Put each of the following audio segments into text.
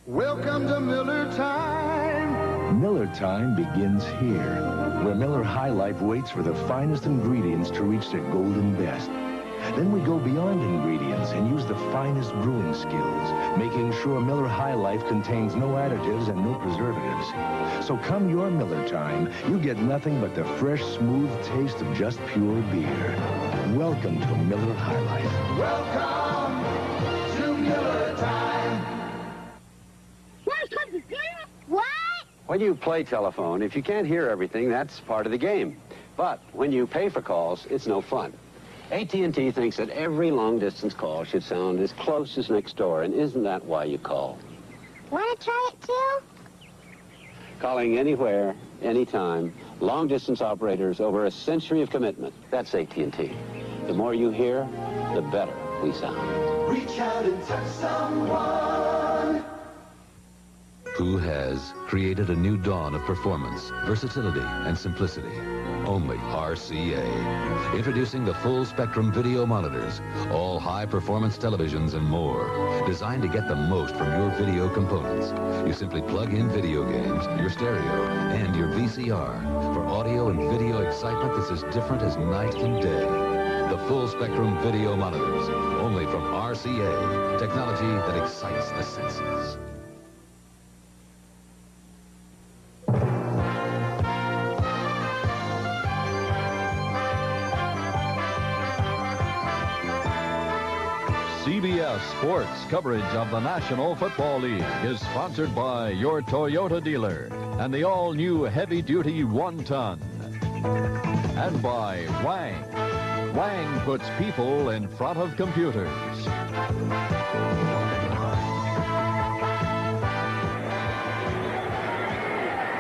Welcome to Miller Time. Miller Time begins here, where Miller High Life waits for the finest ingredients to reach their golden best. Then we go beyond ingredients and use the finest brewing skills, making sure Miller High Life contains no additives and no preservatives. So come your Miller Time, you get nothing but the fresh, smooth taste of just pure beer. Welcome to Miller High Life. Welcome to Miller Time. What? When you play telephone, if you can't hear everything, that's part of the game. But when you pay for calls, it's no fun. AT&T thinks that every long-distance call should sound as close as next door, and isn't that why you call? Want to try it too? Calling anywhere, anytime, long-distance operators over a century of commitment. That's AT&T. The more you hear, the better we sound. Reach out and touch someone. Who has created a new dawn of performance, versatility, and simplicity? Only RCA. Introducing the full-spectrum video monitors, all high-performance televisions and more, designed to get the most from your video components. You simply plug in video games, your stereo, and your VCR. For audio and video excitement that's as different as night and day. The full-spectrum video monitors, only from RCA. Technology that excites the senses. CBS Sports coverage of the National Football League is sponsored by your Toyota dealer and the all-new heavy-duty 1-ton. And by Wang. Wang puts people in front of computers.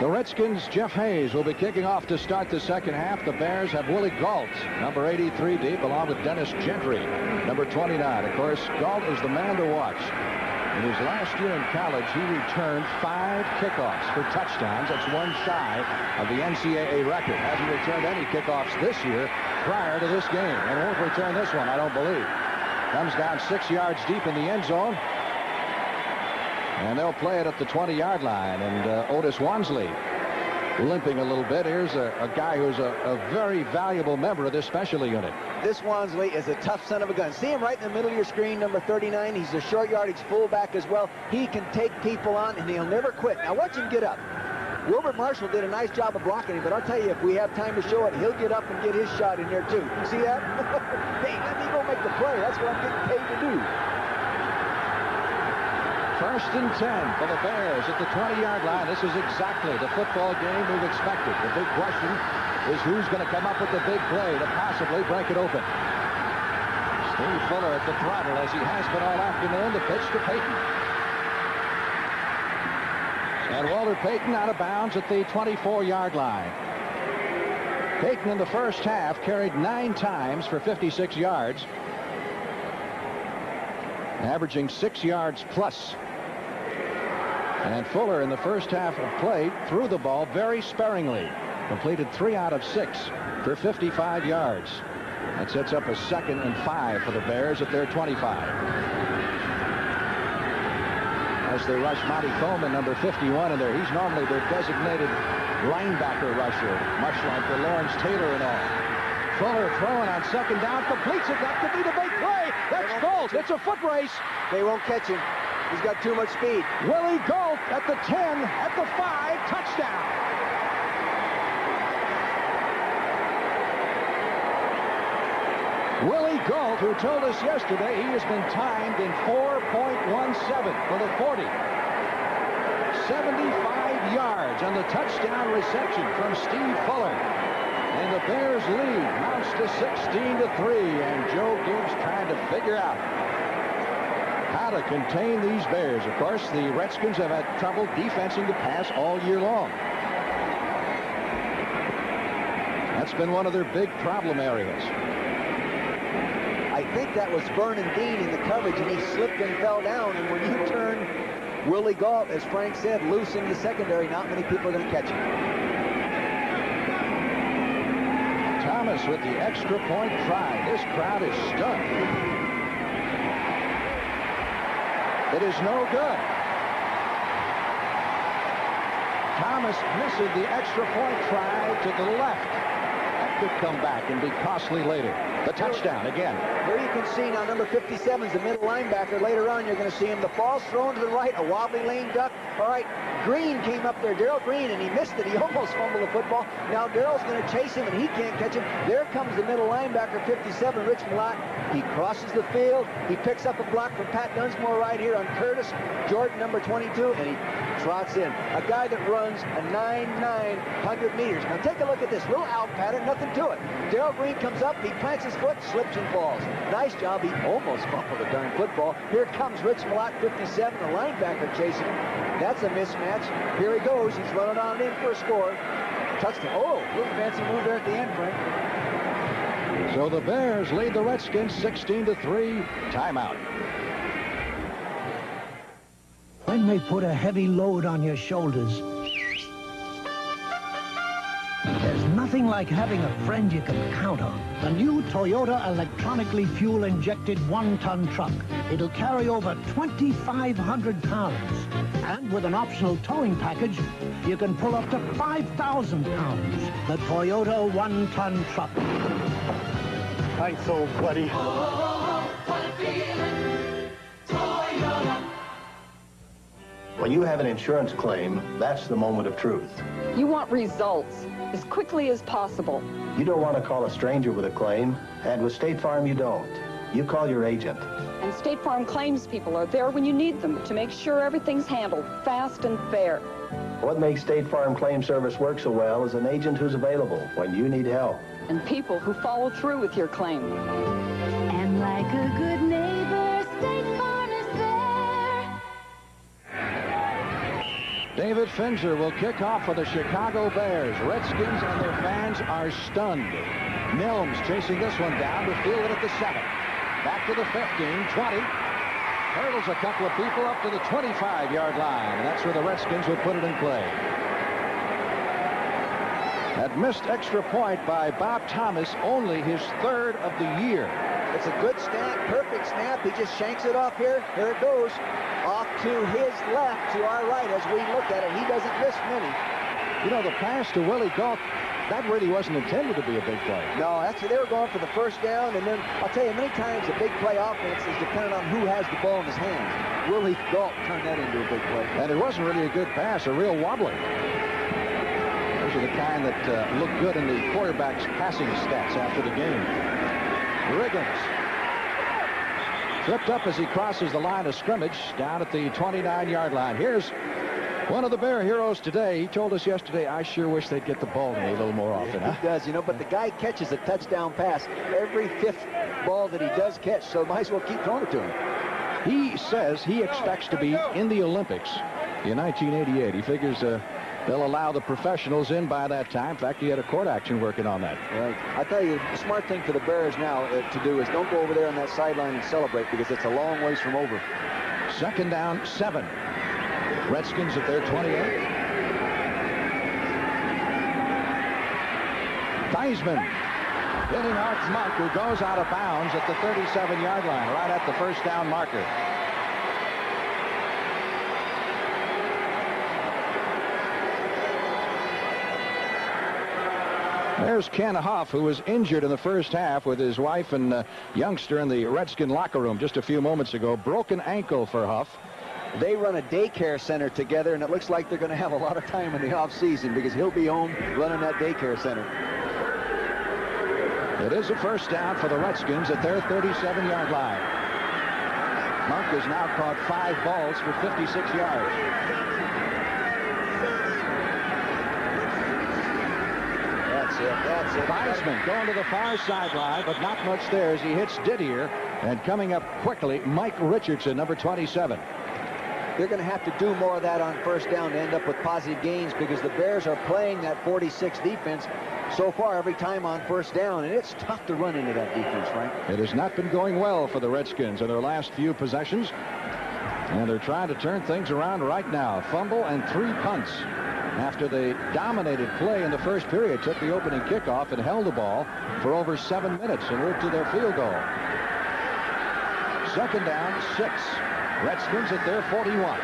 The Redskins' Jeff Hayes will be kicking off to start the second half. The Bears have Willie Gault, number 83 deep, along with Dennis Gentry, number 29. Of course, Gault is the man to watch. In his last year in college, he returned 5 kickoffs for touchdowns. That's one shy of the NCAA record. Hasn't returned any kickoffs this year prior to this game, and won't return this one, I don't believe. Comes down 6 yards deep in the end zone. And they'll play it at the 20-yard line. And Otis Wansley limping a little bit. Here's a guy who's a very valuable member of this specialty unit. This Wansley is a tough son of a gun. See him right in the middle of your screen, number 39. He's a short yardage fullback as well. He can take people on, and he'll never quit. Now watch him get up. Wilbert Marshall did a nice job of blocking him, but I'll tell you, if we have time to show it, he'll get up and get his shot in there, too. You see that? Hey, let me go make the play. That's what I'm getting paid to do. 1st and 10 for the Bears at the 20-yard line. This is exactly the football game we've expected. The big question is who's going to come up with the big play to possibly break it open. Steve Fuller at the throttle, as he has been all afternoon. The pitch to Payton. And Walter Payton out of bounds at the 24-yard line. Payton in the first half carried 9 times for 56 yards, averaging 6 yards plus. And Fuller in the first half of play threw the ball very sparingly. Completed 3 out of 6 for 55 yards. That sets up a 2nd and 5 for the Bears at their 25. As they rush Monty Coleman, number 51 in there. He's normally their designated linebacker rusher, much like the Lawrence Taylor and all. Fuller throwing on 2nd down, completes it. That could be the big play. That's Gault. It's a foot race. They won't catch him. He's got too much speed. Willie Gault at the 10, at the 5, touchdown. Willie Gault, who told us yesterday he has been timed in 4.17 for the 40. 75 yards on the touchdown reception from Steve Fuller. And the Bears lead mounts to 16-3, and Joe Gibbs trying to figure out how to contain these Bears. Of course, the Redskins have had trouble defensing the pass all year long. That's been one of their big problem areas. I think that was Vernon Dean in the coverage, and he slipped and fell down. And when you turn Willie Gault, as Frank said, loose in the secondary, not many people are going to catch him. Thomas with the extra point try. This crowd is stunned. It is no good. Thomas misses the extra point try to the left. That could come back and be costly later. The touchdown again. Here you can see now number 57 is the middle linebacker. Later on, you're going to see him. The ball's thrown to the right, a wobbly lane duck. All right, Green came up there, Darrell Green, and he missed it. He almost fumbled the football. Now Darrell's going to chase him, and he can't catch him. There comes the middle linebacker, 57, Rich Malott. He crosses the field. He picks up a block from Pat Dunsmore right here on Curtis Jordan, number 22, and he trots in. A guy that runs a 9.9 100 meters. Now take a look at this little out pattern, nothing to it. Darrell Green comes up, he plants his foot, slips and falls. Nice job. He almost fumbled the darn football. Here comes Rich Malott, 57, the linebacker chasing him. That's a mismatch. Here he goes. He's running on in for a score. Touchdown. Oh, little fancy move there at the end, Frank. So the Bears lead the Redskins 16-3. Timeout. When they put a heavy load on your shoulders, there's nothing like having a friend you can count on. The new Toyota electronically fuel-injected one-ton truck. It'll carry over 2,500 pounds. And with an optional towing package, you can pull up to 5,000 pounds. The Toyota one-ton truck. Thanks, old buddy. When you have an insurance claim, that's the moment of truth. You want results as quickly as possible. You don't want to call a stranger with a claim, and with State Farm you don't. You call your agent. And State Farm claims people are there when you need them to make sure everything's handled fast and fair. What makes State Farm Claim Service work so well is an agent who's available when you need help. And people who follow through with your claim. And like a good neighbor, State Farm is there. David Finzer will kick off for the Chicago Bears. Redskins and their fans are stunned. Mills chasing this one down to field it at the 7. Back to the 15, 20. Hurdles a couple of people up to the 25-yard line. And that's where the Redskins will put it in play. That missed extra point by Bob Thomas, only his third of the year. It's a good snap, perfect snap. He just shanks it off here. Here it goes. Off to his left, to our right as we look at it. He doesn't miss many. You know, the pass to Willie Galt, that really wasn't intended to be a big play. No, actually, they were going for the first down, and then I'll tell you, many times a big play offense is dependent on who has the ball in his hands. Willie Galt turned that into a big play. And it wasn't really a good pass, a real wobbler. Those are the kind that look good in the quarterback's passing stats after the game. Riggins tripped up as he crosses the line of scrimmage down at the 29-yard line. Here's one of the Bear heroes today. He told us yesterday, I sure wish they'd get the ball to me a little more often. He does, you know, but the guy catches a touchdown pass every 5th ball that he does catch, so might as well keep throwing it to him. He says he expects to be in the Olympics in 1988. He figures they'll allow the professionals in by that time. In fact, he had a court action working on that. Right. I tell you, the smart thing for the Bears now to do is don't go over there on that sideline and celebrate, because it's a long ways from over. Second down, 7. Redskins at their 28. Theismann hitting Art Monk, who goes out of bounds at the 37-yard line, right at the first down marker. There's Ken Huff, who was injured in the first half with his wife and youngster in the Redskin locker room just a few moments ago. Broken ankle for Huff. They run a daycare center together, and it looks like they're going to have a lot of time in the offseason because he'll be home running that daycare center. It is a first down for the Redskins at their 37-yard line. Monk has now caught 5 balls for 56 yards. That's it. Theismann going to the far sideline, but not much there as he hits Didier. And coming up quickly, Mike Richardson, number 27. They're going to have to do more of that on first down to end up with positive gains, because the Bears are playing that 46 defense so far every time on first down, and it's tough to run into that defense, Frank. It has not been going well for the Redskins in their last few possessions, and they're trying to turn things around right now. Fumble and 3 punts after they dominated play in the first period, took the opening kickoff and held the ball for over 7 minutes and moved to their field goal. Second down, 6. Redskins at their 41.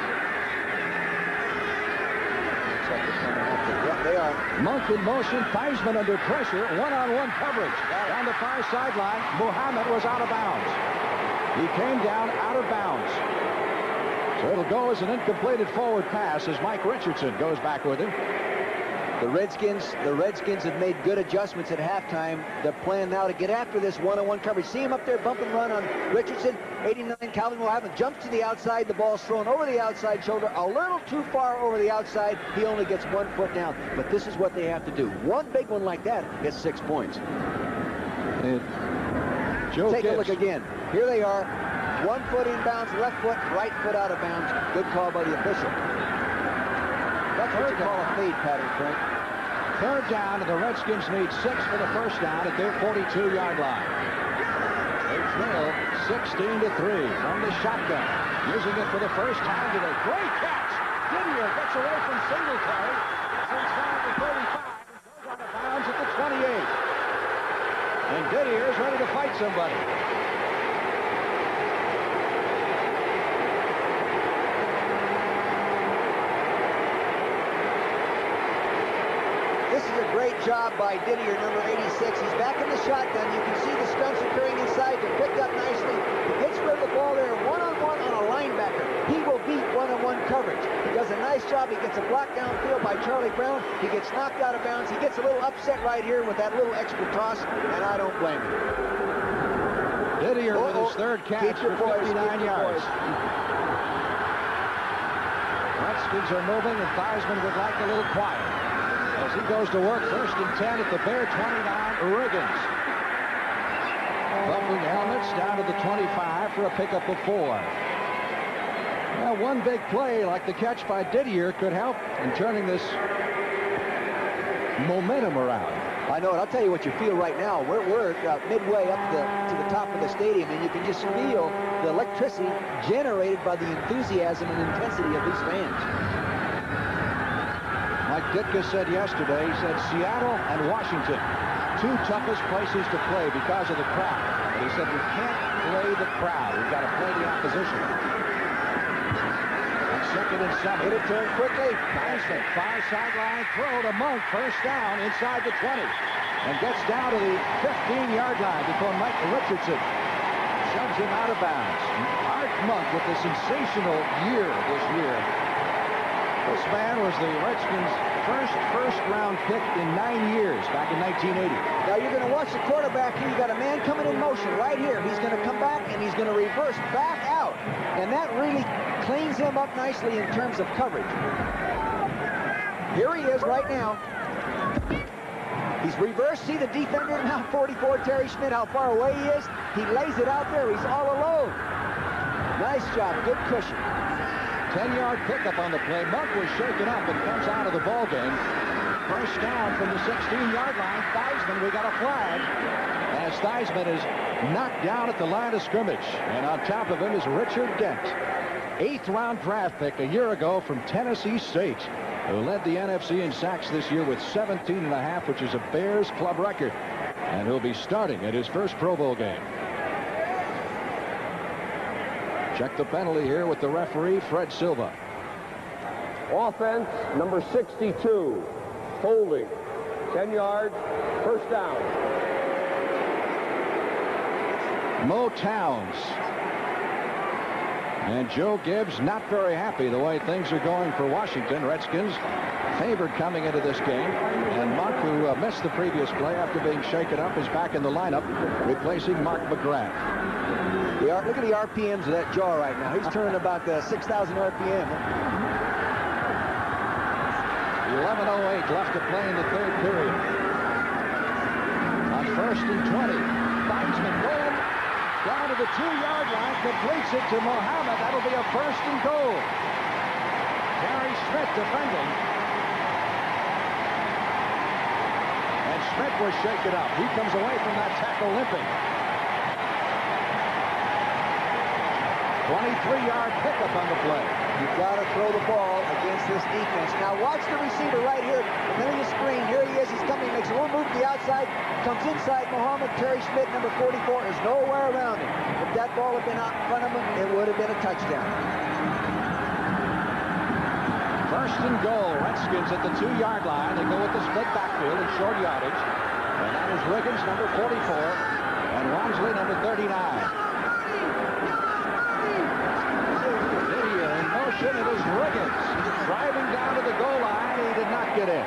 So seconds coming up. Yeah, they are. Monk in motion. Theismann under pressure. One-on-one coverage. Down the far sideline. Muhammad was out of bounds. He came down out of bounds. So it'll go as an incompleted forward pass as Mike Richardson goes back with him. The Redskins have made good adjustments at halftime. They're playing now to get after this one-on-one coverage. See him up there bump and run on Richardson. 89, Calvin Muhammad jumps to the outside. The ball's thrown over the outside shoulder, a little too far over the outside. He only gets 1 foot down. But this is what they have to do. One big one like that gets 6 points. Take a look again. Here they are. 1 foot inbounds, left foot, right foot out of bounds. Good call by the official. That's what you call a fade pattern, Frank. Third down, and the Redskins need 6 for the first down at their 42-yard line. They trail 16-3 from the shotgun. Using it for the first time today. Great catch! Didier gets away from Singletary. It's inside the 35 and goes out of bounds at the 28. And Didier is ready to fight somebody. This is a great job by Didier, number 86. He's back in the shotgun. You can see the stunts occurring inside. They're picked up nicely. He gets rid of the ball there one-on-one on a linebacker. He will beat one-on-one coverage. He does a nice job. He gets a block downfield by Charlie Brown. He gets knocked out of bounds. He gets a little upset right here with that little extra toss, and I don't blame him. Didier with his third catch for 59 yards. Redskins are moving, and Theismann would like a little quiet as he goes to work. First and 10 at the Bear 29. Riggins. Bumping helmets down to the 25 for a pickup of 4. Well, one big play like the catch by Didier could help in turning this momentum around. I know it. I'll tell you what you feel right now. We're midway up to the top of the stadium, and you can just feel the electricity generated by the enthusiasm and intensity of these fans. Like Ditka said yesterday, he said Seattle and Washington, 2 toughest places to play because of the crowd. But he said we can't play the crowd. We've got to play the opposition. And second and 7. It'll turn quickly. Theismann, far sideline throw to Monk. First down inside the 20. And gets down to the 15-yard line before Mike Richardson shoves him out of bounds. Art Monk with a sensational year this year. This man was the Redskins' first-round pick in 9 years back in 1980. Now you're going to watch the quarterback here. You got a man coming in motion right here. He's going to come back and he's going to reverse back out. And that really cleans him up nicely in terms of coverage. Here he is right now. He's reversed. See the defender now, 44, Terry Schmidt, how far away he is. He lays it out there. He's all alone. Nice job. Good cushion. 10-yard pickup on the play. Monk was shaken up and comes out of the ball game. First down from the 16-yard line. Theismann, we got a flag. As Theismann is knocked down at the line of scrimmage. And on top of him is Richard Dent. 8th-round draft pick a year ago from Tennessee State, who led the NFC in sacks this year with 17.5, which is a Bears club record. And he'll be starting at his first Pro Bowl game. Check the penalty here with the referee, Fred Silva. Offense, number 62. Holding. 10 yards. First down. Mo Towns. And Joe Gibbs not very happy the way things are going for Washington. Redskins favored coming into this game. And Monk, who missed the previous play after being shaken up, is back in the lineup, replacing Mark McGrath. Look at the RPMs of that jaw right now. He's turning about 6,000 RPM. 11:08 left to play in the third period. On first and 20, Theismann going down to the 2-yard line, completes it to Muhammad. That'll be a first and goal. Terry Schmidt defending. And Schmidt was shaken up. He comes away from that tackle limping. 23-yard pickup on the play. You've got to throw the ball against this defense. Now watch the receiver right here. And then in the screen, here he is. He's coming, makes a little move to the outside, comes inside Muhammad. Terry Schmidt, number 44, is nowhere around him. If that ball had been out in front of him, it would have been a touchdown. First First and goal. Redskins at the 2-yard line. They go with the split backfield and short yardage. And that is Riggins, number 44, and Wansley, number 39. Video in motion. It is Riggins driving down to the goal line. He did not get in.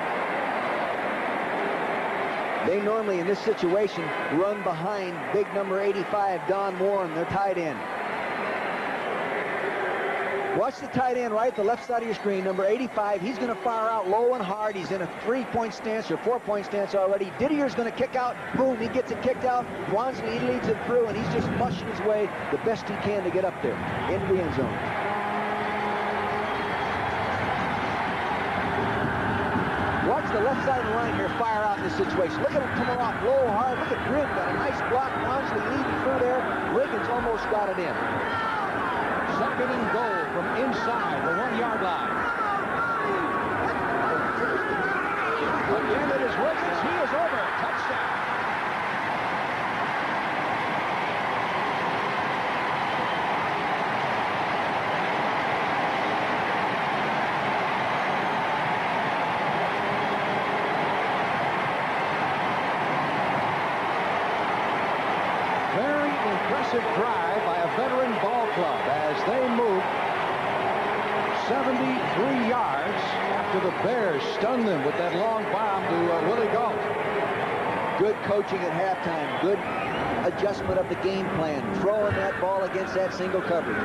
They normally, in this situation, run behind big number 85, Don Warren, their tight end. Watch the tight end right at the left side of your screen, number 85. He's going to fire out low and hard. He's in a 3-point stance or 4-point stance already. Didier's going to kick out. Boom, he gets it kicked out. Wansley, he leads it through, and he's just mushing his way the best he can to get up there into the end zone. Watch the left side of the line here fire out in this situation. Look at him coming off low, hard. Look at Grim, got a nice block. Wansley leading through there. Riggins almost got it in. Second and goal from inside the 1-yard line. Again, it is Riggins. He is over. Touchdown. Very impressive drive by a veteran ball club as they move 73 yards after the Bears stunned them with that long bomb to Willie Gault. Good coaching at halftime. Good adjustment of the game plan. Throwing that ball against that single coverage.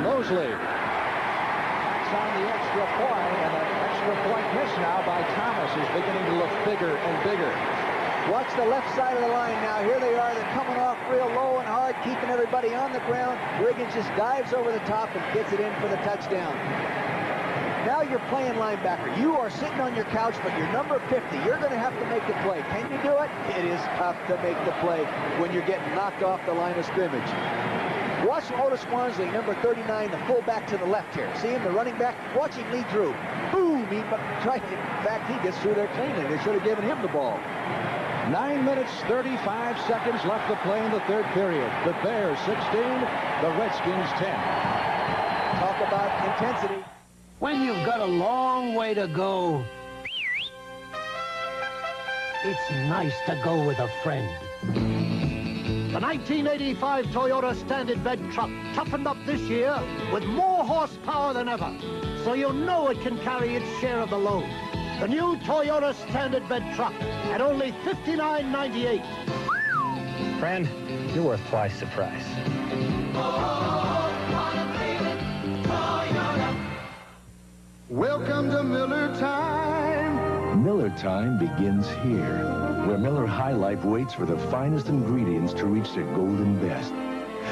Mosley. That's on the extra point, and that extra point miss now by Thomas is beginning to look bigger and bigger. Watch the left side of the line now. Here they are. They're coming off real low and hard, keeping everybody on the ground. Riggins just dives over the top and gets it in for the touchdown. Now you're playing linebacker. You are sitting on your couch, but you're number 50. You're going to have to make the play. Can you do it? It is tough to make the play when you're getting knocked off the line of scrimmage. Watch Otis Wansley, number 39, the fullback to the left here. See him, the running back? Watch him lead through. Boom! In fact, he gets through there cleanly. They should have given him the ball. 9 minutes, 35 seconds left to play in the third period. The Bears 16, the Redskins 10. Talk about intensity. When you've got a long way to go, it's nice to go with a friend. The 1985 Toyota Standard Bed truck toughened up this year with more horsepower than ever, so you know it can carry its share of the load. The new Toyota Standard Bed truck at only $59.98. Friend, you're worth twice the price. Welcome to Miller Time. Miller Time begins here, where Miller High Life waits for the finest ingredients to reach their golden best.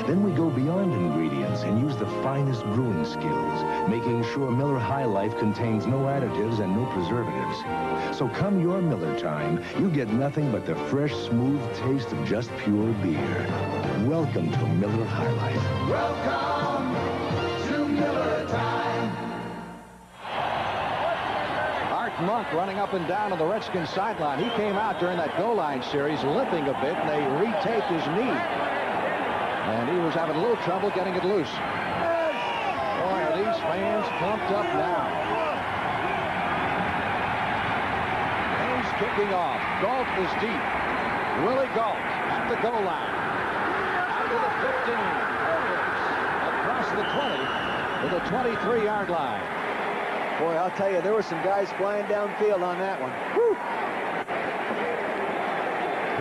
Then we go beyond ingredients and use the finest brewing skills, making sure Miller High Life contains no additives and no preservatives. So come your Miller time, you get nothing but the fresh, smooth taste of just pure beer. Welcome to Miller High Life. Welcome to Miller Time. Art Monk running up and down on the Redskins sideline. He came out during that goal line series limping a bit, and they retaped his knee. And he was having a little trouble getting it loose. Boy, are these fans pumped up now. And he's kicking off. Gault is deep. Willie Gault at the goal line. Out to the 15. Across the 20 to the 23-yard line. Boy, I'll tell you, there were some guys flying downfield on that one. Woo!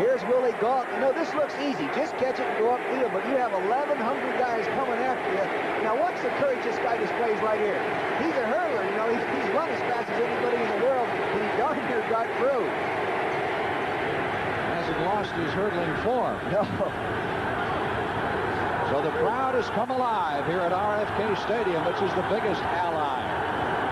Here's Willie Gault. You know, this looks easy. Just catch it and go upfield, but you have 1,100 guys coming after you. Now, watch the courage this guy displays right here. He's a hurler, you know. He's run as fast as anybody in the world, and he darn near got through. Hasn't lost his hurdling form. No. So the crowd has come alive here at RFK Stadium, which is the biggest ally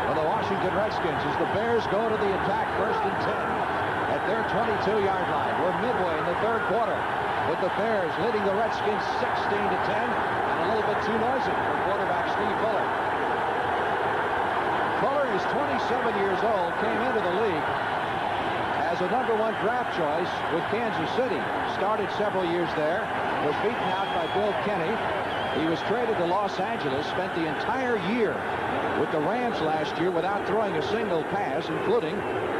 of the Washington Redskins as the Bears go to the attack first and 10. At their 22-yard line. We're midway in the third quarter with the Bears leading the Redskins 16-10 and a little bit too noisy for quarterback Steve Fuller. Fuller is 27 years old, came into the league as a #1 draft choice with Kansas City. Started several years there, was beaten out by Bill Kenny, He was traded to Los Angeles, spent the entire year with the Rams last year without throwing a single pass, including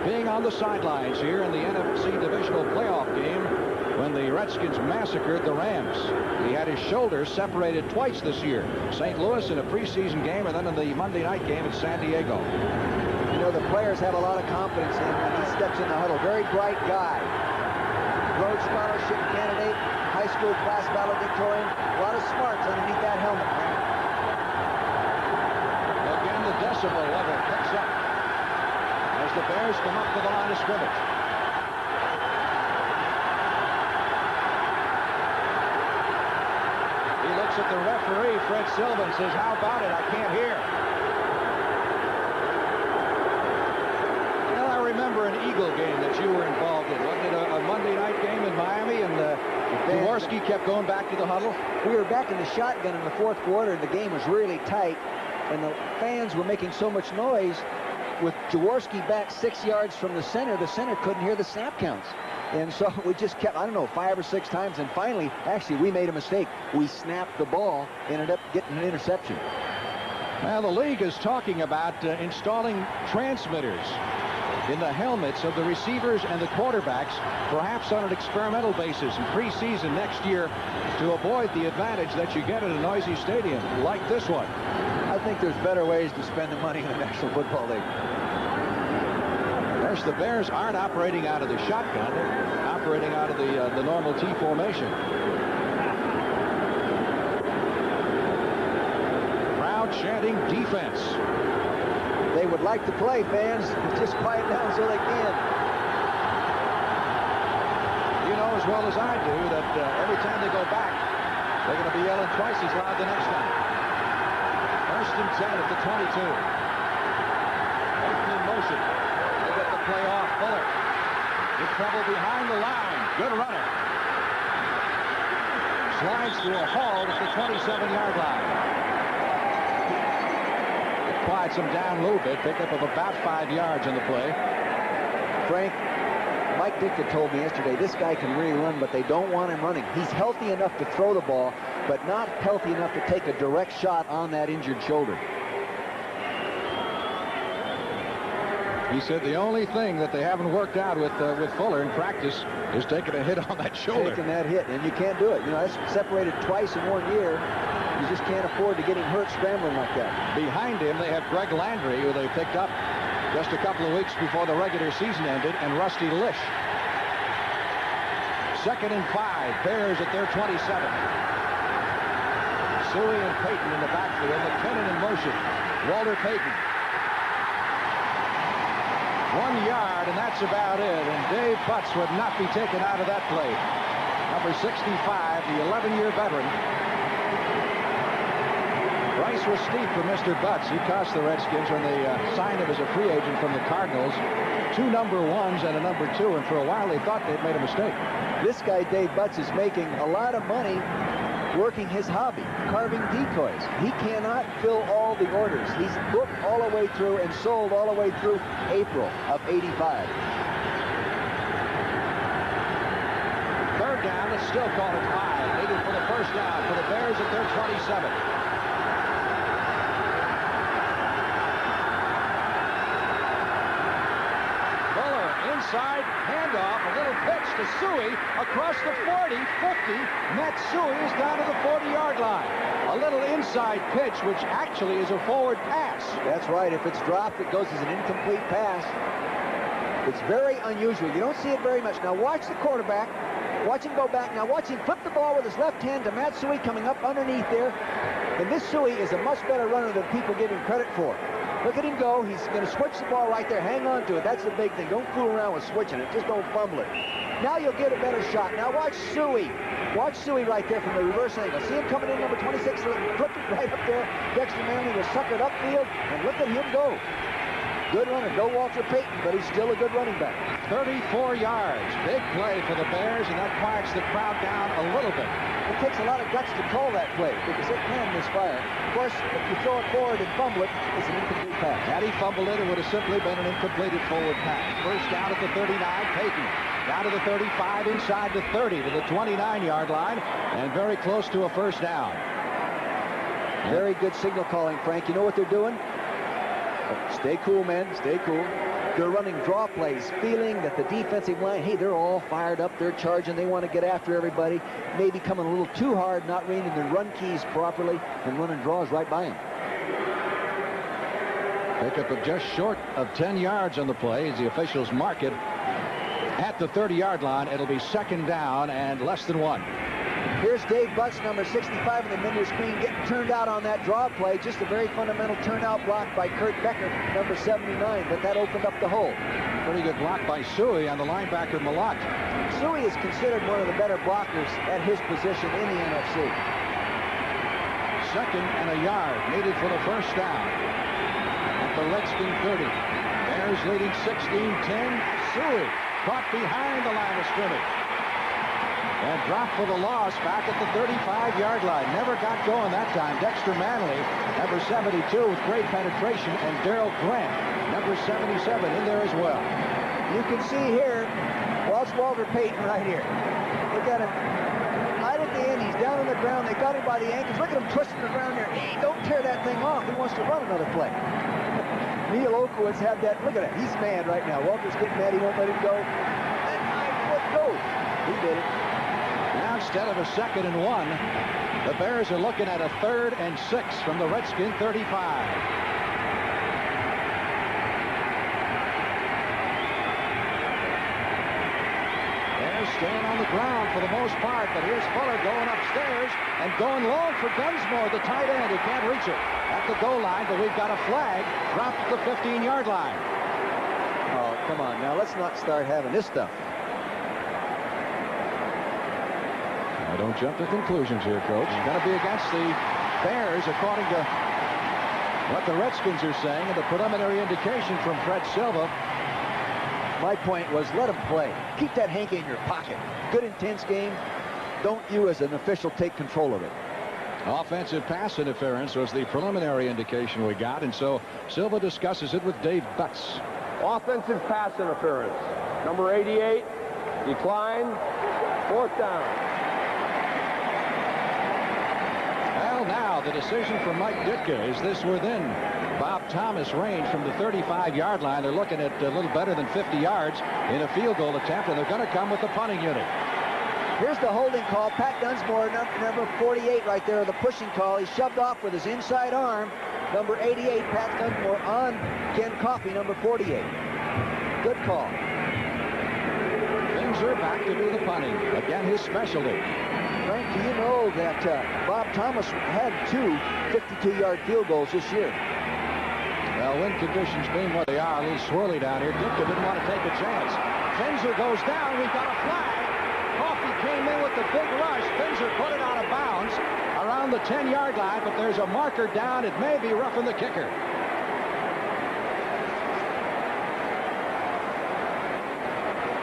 being on the sidelines here in the NFC Divisional playoff game when the Redskins massacred the Rams. He had his shoulders separated twice this year. St. Louis in a preseason game, and then in the Monday night game in San Diego. You know, the players have a lot of confidence in him when he steps in the huddle. Very bright guy. Rhodes Scholarship candidate, high school class valedictorian. A lot of smarts underneath that helmet, man. Again, the decibel level picks up as the Bears come up to the line of scrimmage. He looks at the referee, Fred Silva, and says, "How about it? I can't hear." Well, I remember an Eagle game that you were involved in. Wasn't it a Monday night game in Miami, and Jaworski kept going back to the huddle? We were back in the shotgun in the fourth quarter, and the game was really tight, and the fans were making so much noise. With Jaworski back 6 yards from the center couldn't hear the snap counts. And so we just kept, I don't know, 5 or 6 times, and finally, actually, we made a mistake. We snapped the ball, ended up getting an interception. Now, the league is talking about installing transmitters in the helmets of the receivers and the quarterbacks, perhaps on an experimental basis in preseason next year, to avoid the advantage that you get at a noisy stadium like this one. I think there's better ways to spend the money in the National Football League. Of course, the Bears aren't operating out of the shotgun. They're operating out of the normal T formation. Crowd chanting defense. They would like to play, fans. Just quiet down so they can. You know as well as I do that every time they go back, they're going to be yelling twice as loud the next time. First and 10 at the 22. In motion. They get the play off. Fuller. In trouble behind the line. Good runner. Slides to a halt at the 27-yard line. Quiets him down a little bit. Pickup of about 5 yards on the play. Frank, Mike Ditka told me yesterday, this guy can really run, but they don't want him running. He's healthy enough to throw the ball, but not healthy enough to take a direct shot on that injured shoulder. He said the only thing that they haven't worked out with Fuller in practice is taking a hit on that shoulder. Taking that hit, and you can't do it. You know, that's separated twice in 1 year. You just can't afford to get him hurt scrambling like that. Behind him, they have Greg Landry, who they picked up just a couple of weeks before the regular season ended, and Rusty Lish. 2nd and 5, Bears at their 27. Suey and Payton in the backfield. McKinnon in motion. Walter Payton. 1 yard, and that's about it. And Dave Butts would not be taken out of that play. Number 65, the 11-year veteran. Price was steep for Mr. Butts. He cost the Redskins when they signed him as a free agent from the Cardinals. 2 number 1s and a number 2, and for a while they thought they'd made a mistake. This guy, Dave Butts, is making a lot of money working his hobby, carving decoys. He cannot fill all the orders. He's booked all the way through and sold all the way through April of '85. 3rd down, it's still called at 5. Needed for the first down for the Bears at their 27. Inside, handoff, a little pitch to Suey across the 40, 50. Matt Suey is down to the 40-yard line. A little inside pitch, which actually is a forward pass. That's right. If it's dropped, it goes as an incomplete pass. It's very unusual. You don't see it very much. Now watch the quarterback. Watch him go back. Now watch him flip the ball with his left hand to Matt Suey coming up underneath there. And this Suey is a much better runner than people give him credit for. Look at him go. He's going to switch the ball right there. Hang on to it. That's the big thing. Don't fool around with switching it. Just don't fumble it. Now you'll get a better shot. Now watch Suey. Watch Suey right there from the reverse angle. See him coming in, number 26, flip it right up there. Dexter Manley was suckered upfield, and look at him go. Good runner. No Walter Payton, but he's still a good running back. 34 yards. Big play for the Bears, and that quiets the crowd down a little bit. It takes a lot of guts to call that play because it can misfire. Of course, if you throw it forward and fumble it, it's an incomplete pass. Had he fumbled it, it would have simply been an incompleted forward pass. First down at the 39, Payton. Down to the 35, inside the 30 to the 29-yard line, and very close to a first down. Very good signal calling, Frank. You know what they're doing? Stay cool, men. Stay cool. They're running draw plays, feeling that the defensive line, hey, they're all fired up. They're charging. They want to get after everybody. Maybe coming a little too hard, not reading their run keys properly, and running draws right by them. Pickup of just short of 10 yards on the play as the officials mark it at the 30-yard line. It'll be second down and less than 1. Here's Dave Butts, number 65 in the middle of the screen, getting turned out on that draw play. Just a very fundamental turnout block by Kurt Becker, number 79, but that opened up the hole. Pretty good block by Suey on the linebacker, Malott. Suey is considered one of the better blockers at his position in the NFC. Second and a yard needed for the first down at the Redskin 30. Bears leading 16-10. Suey caught behind the line of scrimmage and dropped for the loss back at the 35-yard line. Never got going that time. Dexter Manley, number 72, with great penetration, and Darrell Grant, number 77, in there as well. You can see here, well, it's Walter Payton right here. Look at him. Right at the end, he's down on the ground. They got him by the ankles. Look at him twisting around there. Hey, don't tear that thing off. He wants to run another play. Neil Okowitz had that. Look at it. He's mad right now. Walter's getting mad. He won't let him go. That 9-foot go. He did it. Now, instead of a 2nd and 1, the Bears are looking at a 3rd and 6 from the Redskin 35. Bears staying on the ground for the most part, but here's Fuller going upstairs and going long for Dunsmore, the tight end. He can't reach it at the goal line, but we've got a flag dropped at the 15-yard line. Oh, come on now. Let's not start having this stuff. Don't jump to conclusions here, Coach. It's going to be against the Bears, according to what the Redskins are saying, and the preliminary indication from Fred Silva. My point was, let him play. Keep that hanky in your pocket. Good, intense game. Don't you, as an official, take control of it. Offensive pass interference was the preliminary indication we got, and so Silva discusses it with Dave Butts. Offensive pass interference. Number 88, decline, 4th down. Well, now the decision from Mike Ditka is this within Bob Thomas range from the 35-yard line. They're looking at a little better than 50 yards in a field goal attempt, and they're going to come with the punting unit. Here's the holding call. Pat Dunsmore, number 48 right there, the pushing call. He shoved off with his inside arm. Number 88, Pat Dunsmore, on Ken Coffey, number 48. Good call. Finzer back to do the punting. Again, his specialty. Frank, do you know that Bob Thomas had 2 52-yard field goals this year? Well, wind conditions being what they are, a little swirly down here. Ditka didn't want to take a chance. Finzer goes down. We've got a flag. Coffey came in with the big rush. Finzer put it out of bounds around the 10-yard line, but there's a marker down. It may be roughing the kicker.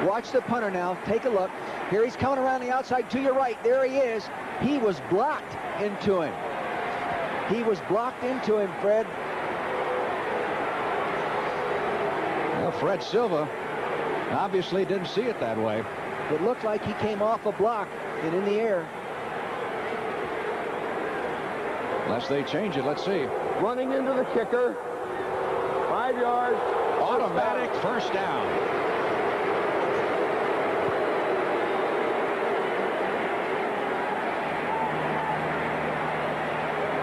Watch the punter now. Take a look. Here he's coming around the outside to your right. There he is. He was blocked into him. He was blocked into him, Fred. Well, Fred Silva obviously didn't see it that way. It looked like he came off a block and in the air. Unless they change it, let's see. Running into the kicker. 5 yards. Automatic first down.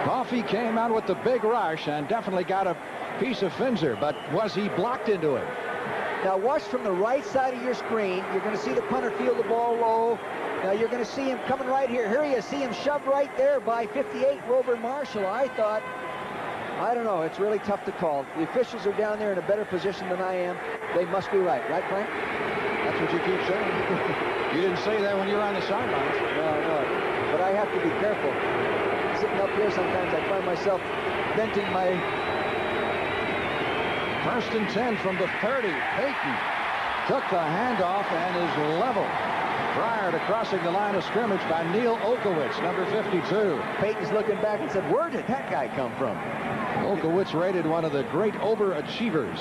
Coffey came out with the big rush and definitely got a piece of Finzer, but was he blocked into it? Now watch from the right side of your screen. You're going to see the punter field the ball low. Now you're going to see him coming right here. Here you see him shoved right there by 58, Wilbur Marshall. I thought, I don't know, it's really tough to call. The officials are down there in a better position than I am. They must be right, Frank? That's what you keep saying. You didn't say that when you were on the sidelines. No, I know it. But I have to be careful. Sitting up here sometimes I find myself venting my... 1st and 10 from the 30. Payton took the handoff and is level prior to crossing the line of scrimmage by Neil Okowitz, number 52. Payton's looking back and said, where did that guy come from? Okowitz rated one of the great overachievers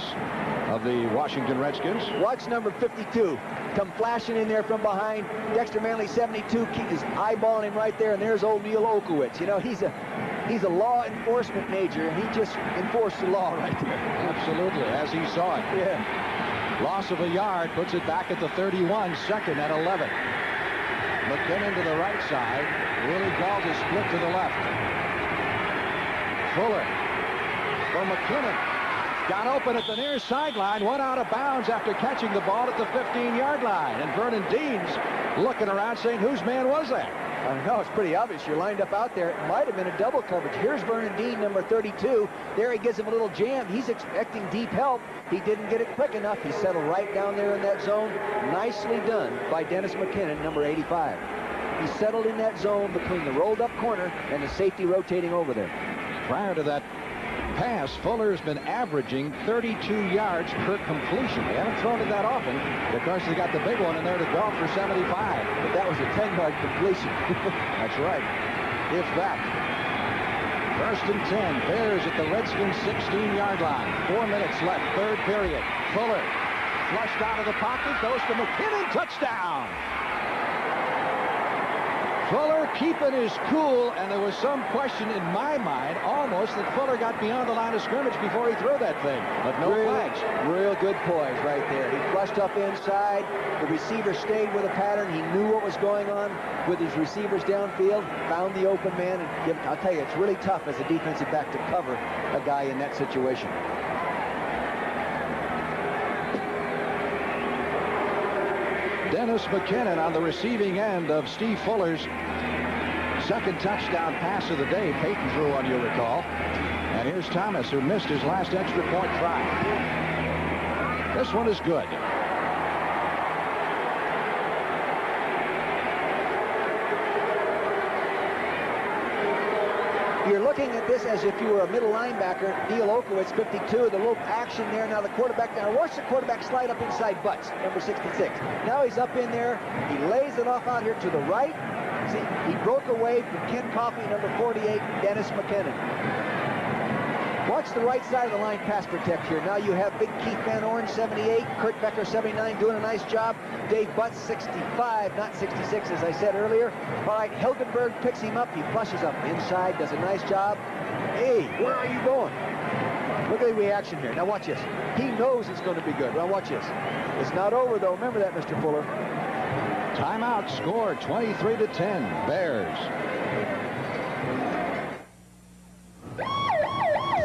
of the Washington Redskins. Watch number 52 come flashing in there from behind. Dexter Manley, 72, is eyeballing him right there, and there's old Neil Okowitz. You know, he's a He's a law enforcement major, and he just enforced the law right there. Absolutely, as he saw it. Yeah. Loss of a yard puts it back at the 31, second at 11. McKinnon to the right side. Willie Gault is split to the left. Fuller for McKinnon. Got open at the near sideline, went out of bounds after catching the ball at the 15-yard line. And Vernon Dean's looking around saying, whose man was that? I know, it's pretty obvious. You're lined up out there. It might have been a double coverage. Here's Vernon Dean, number 32. There he gives him a little jam. He's expecting deep help. He didn't get it quick enough. He settled right down there in that zone. Nicely done by Dennis McKinnon, number 85. He settled in that zone between the rolled-up corner and the safety rotating over there. Prior to that pass, Fuller's been averaging 32 yards per completion. They haven't thrown it that often because they got the big one in there to Gault for 75. But that was a 10-yard completion. That's right. If that. First and 10. Bears at the Redskins 16-yard line. 4 minutes left. Third period. Fuller flushed out of the pocket. Goes to McKinnon. Touchdown. Fuller keeping his cool, and there was some question in my mind almost that Fuller got beyond the line of scrimmage before he threw that thing. But no flags. Real good poise right there. He flushed up inside. The receiver stayed with a pattern. He knew what was going on with his receivers downfield, found the open man, and I'll tell you, it's really tough as a defensive back to cover a guy in that situation. Dennis McKinnon on the receiving end of Steve Fuller's second touchdown pass of the day. Peyton threw one, you'll recall. And here's Thomas, who missed his last extra point try. This one is good. You're looking at this as if you were a middle linebacker. Neil Okowitz, 52, the little action there. Now the quarterback, now watch the quarterback slide up inside Butts, number 66. Now he's up in there. He lays it off out here to the right. See, he broke away from Ken Coffey, number 48, Dennis McKinnon. Watch the right side of the line pass protect here. Now you have big Keith Van Orn, 78, Kurt Becker, 79, doing a nice job. Dave Butts, 65, not 66, as I said earlier. All right, Hilgenberg picks him up. He flushes up inside, does a nice job. Hey, where are you going? Look at the reaction here. Now watch this. He knows it's going to be good. Now watch this. It's not over, though. Remember that, Mr. Fuller. Timeout, score 23-10, Bears.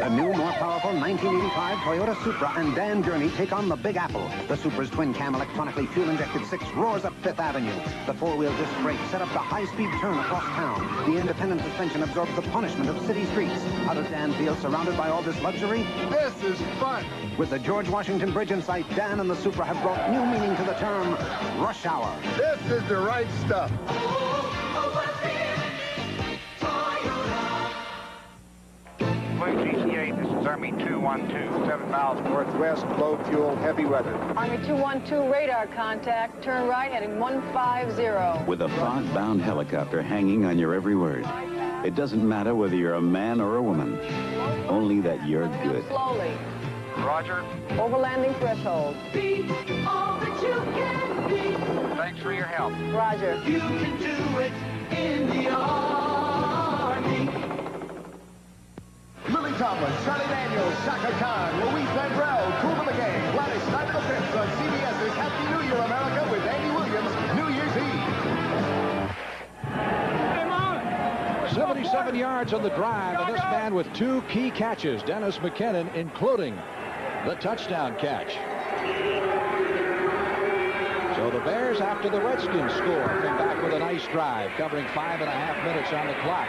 The new, more powerful 1985 Toyota Supra and Dan Gurney take on the Big Apple. The Supra's twin-cam electronically fuel-injected 6 roars up Fifth Avenue. The four-wheel disc brakes set up the high-speed turn across town. The independent suspension absorbs the punishment of city streets. How does Dan feel surrounded by all this luxury? This is fun. With the George Washington Bridge in sight, Dan and the Supra have brought new meaning to the term rush hour. This is the right stuff. GCA, this is Army 212, 7 miles northwest, low fuel, heavy weather. Army 212, radar contact, turn right, heading 150. With a fog-bound helicopter hanging on your every word. It doesn't matter whether you're a man or a woman, only that you're good. Slowly. Roger. Overlanding threshold. Be all that you can be. Thanks for your help. Roger. You can do it in the Army. Lily Tomlin, Charlie Daniels, Shaka Khan, Louise Mandrell, Cool the Gang, Gladys Knight of the Fifth on CBS's Happy New Year America with Andy Williams, New Year's Eve. 77 yards on the drive, and this man with 2 key catches, Dennis McKinnon, including the touchdown catch. So the Bears, after the Redskins score, come back with a nice drive, covering 5.5 minutes on the clock.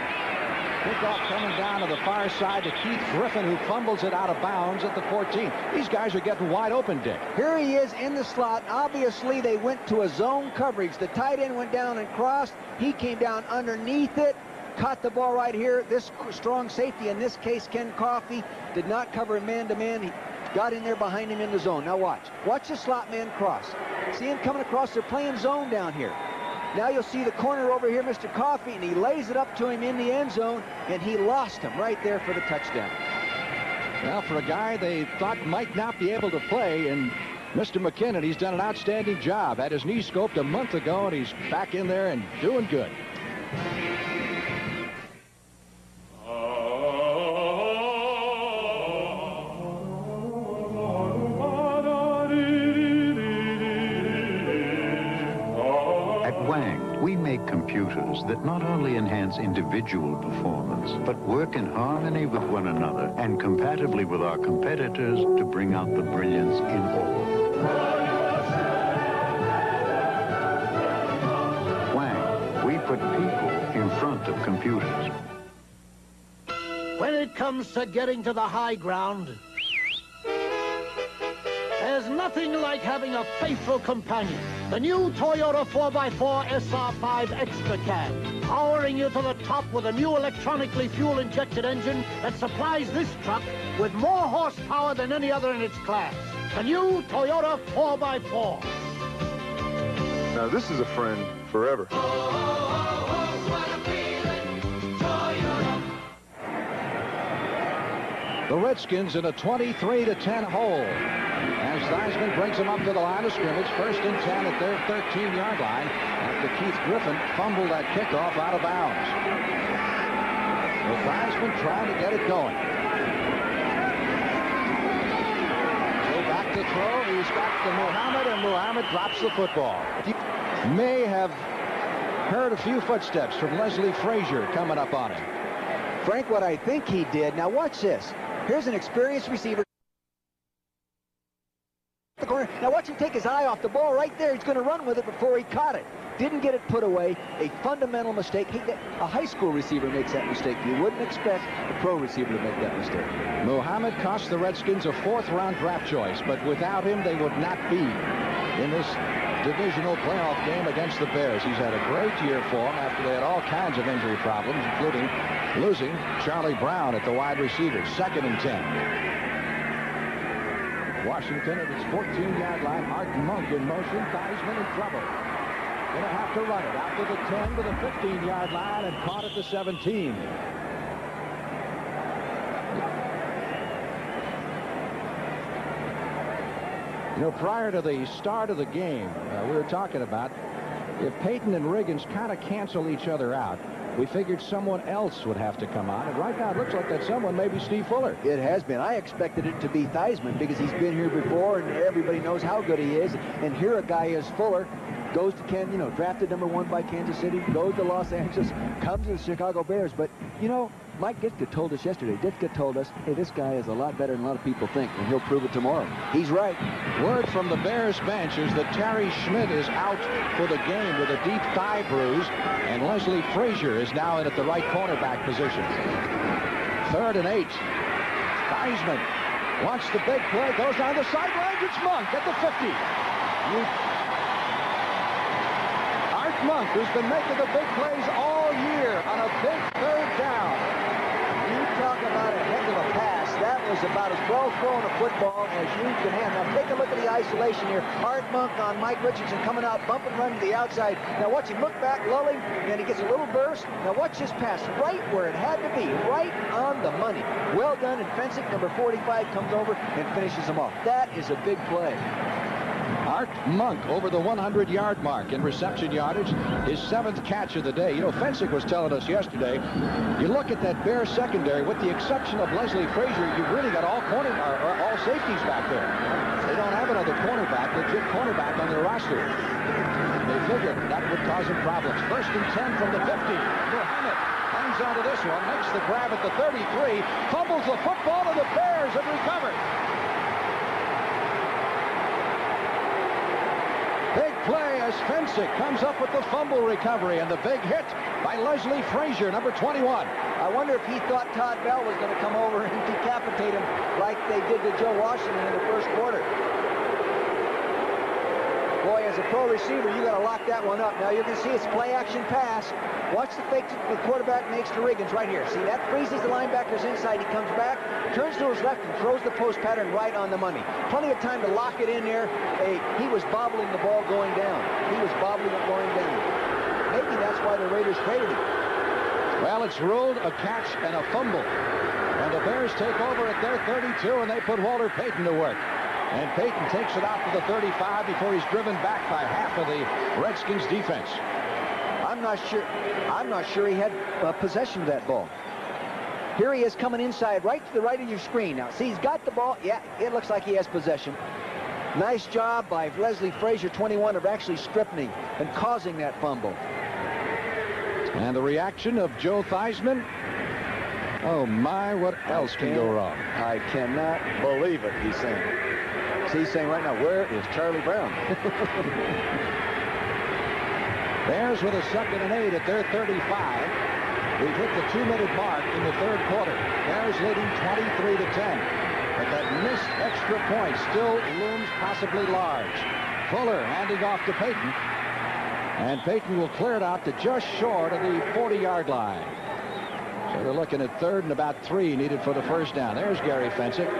Kickoff coming down to the far side to Keith Griffin, who fumbles it out of bounds at the 14. These guys are getting wide open, Dick. Here he is in the slot. Obviously, they went to a zone coverage. The tight end went down and crossed. He came down underneath it, caught the ball right here. This strong safety, in this case, Ken Coffey, did not cover him man-to-man. He got in there behind him in the zone. Now watch. Watch the slot man cross. See him coming across. They're playing zone down here. Now you'll see the corner over here, Mr. Coffey, and he lays it up to him in the end zone, and he lost him right there for the touchdown. Well, for a guy they thought might not be able to play, and Mr. McKinnon, he's done an outstanding job. Had his knee scoped a month ago, and he's back in there and doing good. Wang, we make computers that not only enhance individual performance, but work in harmony with one another and compatibly with our competitors to bring out the brilliance in all. Wang, we put people in front of computers. When it comes to getting to the high ground, there's nothing like having a faithful companion. The new Toyota 4x4 SR5 Extra Cab, powering you to the top with a new electronically fuel-injected engine that supplies this truck with more horsepower than any other in its class. The new Toyota 4x4. Now this is a friend forever. The Redskins in a 23-10 hole. As Theismann brings them up to the line of scrimmage, 1st and 10 at their 13-yard line after Keith Griffin fumbled that kickoff out of bounds. So Theismann trying to get it going. So back to throw. He's got the Muhammad, and Muhammad drops the football. May have heard a few footsteps from Leslie Frazier coming up on him. Frank, what I think he did, now watch this. Here's an experienced receiver. The corner. Now watch him take his eye off the ball right there. He's going to run with it before he caught it. Didn't get it put away. A fundamental mistake. A high school receiver makes that mistake. You wouldn't expect a pro receiver to make that mistake. Muhammad cost the Redskins a 4th-round draft choice, but without him, they would not be in this divisional playoff game against the Bears. He's had a great year for them after they had all kinds of injury problems, including losing Charlie Brown at the wide receiver. 2nd and 10. Washington at its 14-yard line. Art Monk in motion. Theismann in trouble. Going to have to run it out to the 10 to the 15-yard line and caught at the 17. You know, prior to the start of the game, we were talking about if Payton and Riggins kind of cancel each other out, we figured someone else would have to come on. And right now it looks like that someone may be Steve Fuller. It has been. I expected it to be Theismann because he's been here before and everybody knows how good he is. And here a guy is Fuller. Goes to drafted #1 by Kansas City, goes to Los Angeles, comes to the Chicago Bears. But, you know, Mike Ditka told us yesterday, Ditka told us, hey, this guy is a lot better than a lot of people think, and he'll prove it tomorrow. He's right. Word from the Bears bench is that Terry Schmidt is out for the game with a deep thigh bruise, and Leslie Frazier is now in at the right cornerback position. 3rd and 8. Theismann wants the big play, goes down the sidelines. It's Monk at the 50. Monk, who's been making the big plays all year on a big 3rd down. You talk about a heck of a pass. That was about as well thrown a football as you can have. Now take a look at the isolation here. Art Monk on Mike Richardson coming out, bump and run to the outside. Now watch him look back, lulling, and he gets a little burst. Now watch this pass right where it had to be, right on the money. Well done, and Fensick, number 45, comes over and finishes him off. That is a big play. Art Monk over the 100-yard mark in reception yardage, his 7th catch of the day. You know, Fensick was telling us yesterday, you look at that Bears secondary, with the exception of Leslie Frazier, you've really got all safeties back there. They don't have another cornerback, legit cornerback on their roster. They figured that would cause them problems. 1st and 10 from the 50. Muhammad hangs onto this one, makes the grab at the 33, fumbles the football, and the Bears have recovered. Big play as Fensick comes up with the fumble recovery and the big hit by Leslie Frazier, number 21. I wonder if he thought Todd Bell was going to come over and decapitate him like they did to Joe Washington in the 1st quarter. Boy, as a pro receiver, you got to lock that one up. Now you can see it's play-action pass. Watch the fake the quarterback makes to Riggins right here. See, that freezes the linebackers inside. He comes back, turns to his left, and throws the post pattern right on the money. Plenty of time to lock it in there. He was bobbling the ball going down. He was bobbling it going down. Maybe that's why the Raiders traded him. Well, it's ruled a catch and a fumble. And the Bears take over at their 32, and they put Walter Payton to work. And Payton takes it out to the 35 before he's driven back by half of the Redskins defense. I'm not sure he had possession of that ball. Here he is coming inside right to the right of your screen. Now, see, he's got the ball. Yeah, it looks like he has possession. Nice job by Leslie Frazier, 21, of actually stripping and causing that fumble. And the reaction of Joe Theismann. Oh, my, what else can go wrong? I cannot believe it, he's saying. So he's saying right now, where is Charlie Brown? Bears with a 2nd and 8 at their 35. We've hit the 2-minute mark in the 3rd quarter. Bears leading 23-10. But that missed extra point still looms possibly large. Fuller handing off to Payton. And Payton will clear it out to just short of the 40-yard line. So they're looking at 3rd and about 3 needed for the first down. There's Gary Fensick,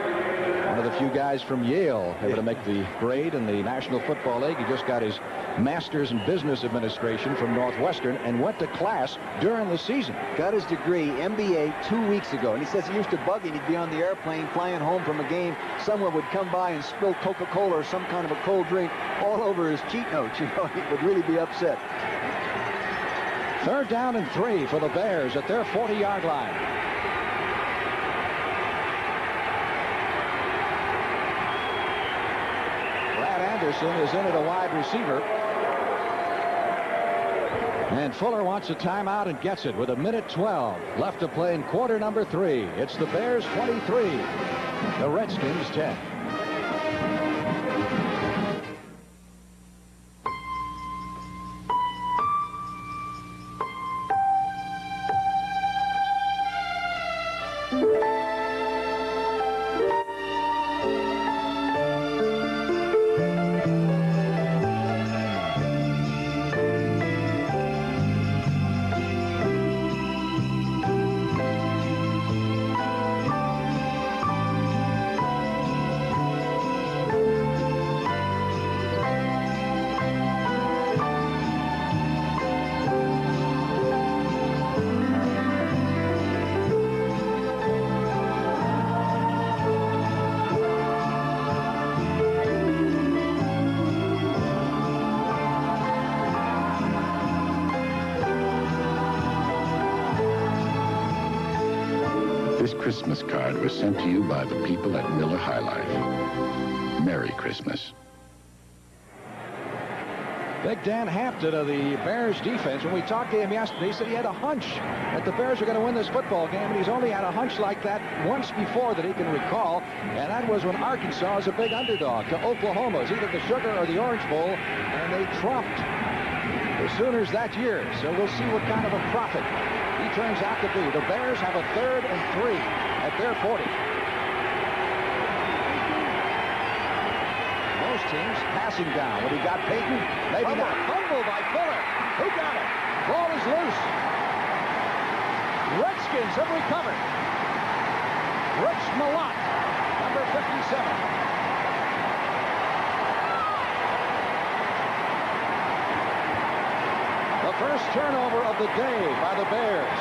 one of the few guys from Yale able to make the grade in the National Football League. He just got his master's in business administration from Northwestern and went to class during the season. Got his degree, MBA, 2 weeks ago. And he says he used to bug him. He'd be on the airplane flying home from a game. Someone would come by and spill Coca-Cola or some kind of a cold drink all over his cheat notes. You know, he would really be upset. 3rd down and 3 for the Bears at their 40-yard line. Brad Anderson is in at a wide receiver. And Fuller wants a timeout and gets it with 1:12 left to play in quarter number 3. It's the Bears 23, the Redskins 10. This Christmas card was sent to you by the people at Miller High Life. Merry Christmas. Big Dan Hampton of the Bears defense, when we talked to him yesterday, he said he had a hunch that the Bears were going to win this football game, and he's only had a hunch like that once before that he can recall, and that was when Arkansas was a big underdog to Oklahoma. It was either the Sugar or the Orange Bowl, and they trumped the Sooners that year. So we'll see what kind of a prophet he turns out to be. The Bears have a 3rd and 3 at their 40. Most teams passing down. When he got Payton, maybe not. Fumble by Fuller. Who got it? Ball is loose. Redskins have recovered. Rich Malott, number 57. First turnover of the day by the Bears.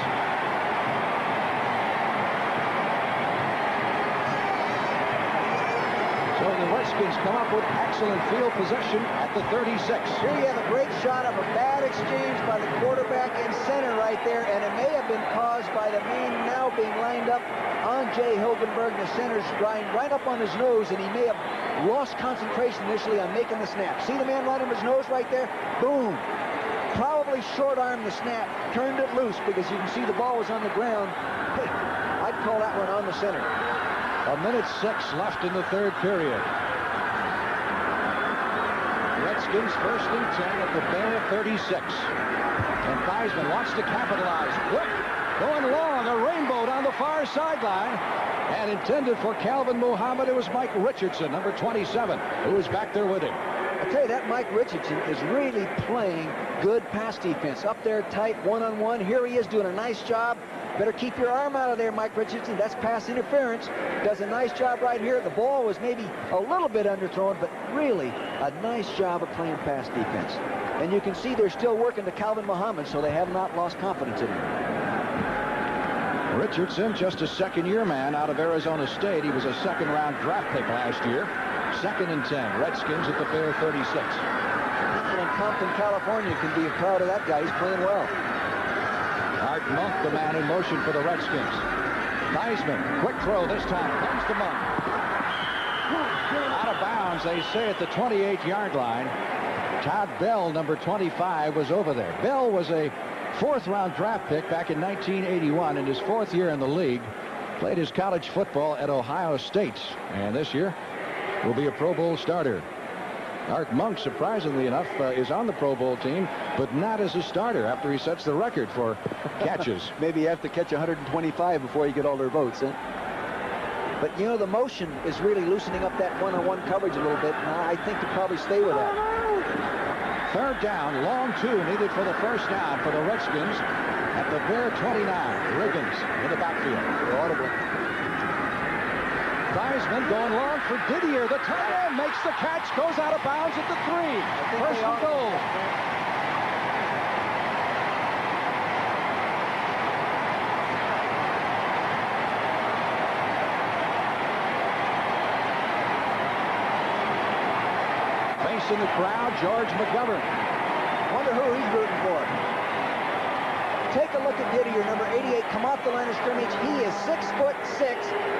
So the Redskins come up with excellent field possession at the 36. Here you have a great shot of a bad exchange by the quarterback in center right there, and it may have been caused by the man now being lined up on Jay Hilgenberg. The center's right up on his nose, and he may have lost concentration initially on making the snap. See the man right on his nose right there? Boom. Probably short-armed the snap, turned it loose because you can see the ball was on the ground. I'd call that one on the center. 1:06 left in the 3rd period. Redskins 1st and 10 at the Bear 36. And Theismann wants to capitalize. Quick, going long, a rainbow down the far sideline. And intended for Calvin Muhammad, it was Mike Richardson, number 27, who was back there with him. I tell you, that Mike Richardson is really playing good pass defense. Up there tight, one-on-one. Here he is doing a nice job. Better keep your arm out of there, Mike Richardson. That's pass interference. Does a nice job right here. The ball was maybe a little bit underthrown, but really a nice job of playing pass defense. And you can see they're still working to Calvin Muhammad, so they have not lost confidence in him. Richardson, just a second-year man out of Arizona State. He was a second-round draft pick last year. 2nd and 10. Redskins at the Bear 36. People in Compton, California can be proud of that guy. He's playing well. Art Monk, the man in motion for the Redskins. Theismann, quick throw this time. Comes to Monk. Out of of bounds, they say, at the 28-yard line. Todd Bell, number 25, was over there. Bell was a fourth-round draft pick back in 1981 in his fourth year in the league. Played his college football at Ohio State, and this year will be a Pro Bowl starter. Art Monk, surprisingly enough, is on the Pro Bowl team, but not as a starter after he sets the record for catches. Maybe you have to catch 125 before you get all their votes, huh? But, you know, the motion is really loosening up that one-on-one coverage a little bit, and I think you'll probably stay with that. Third down, long two needed for the first down for the Redskins at the Bear 29. Riggins in the backfield. Audible. Theismann going long for Didier. The tight end makes the catch, goes out of bounds at the 3. First and goal. Facing the crowd, George McGovern. Wonder who he's rooting for. Take a look at Didier, number 88, come off the line of scrimmage. He is 6'6".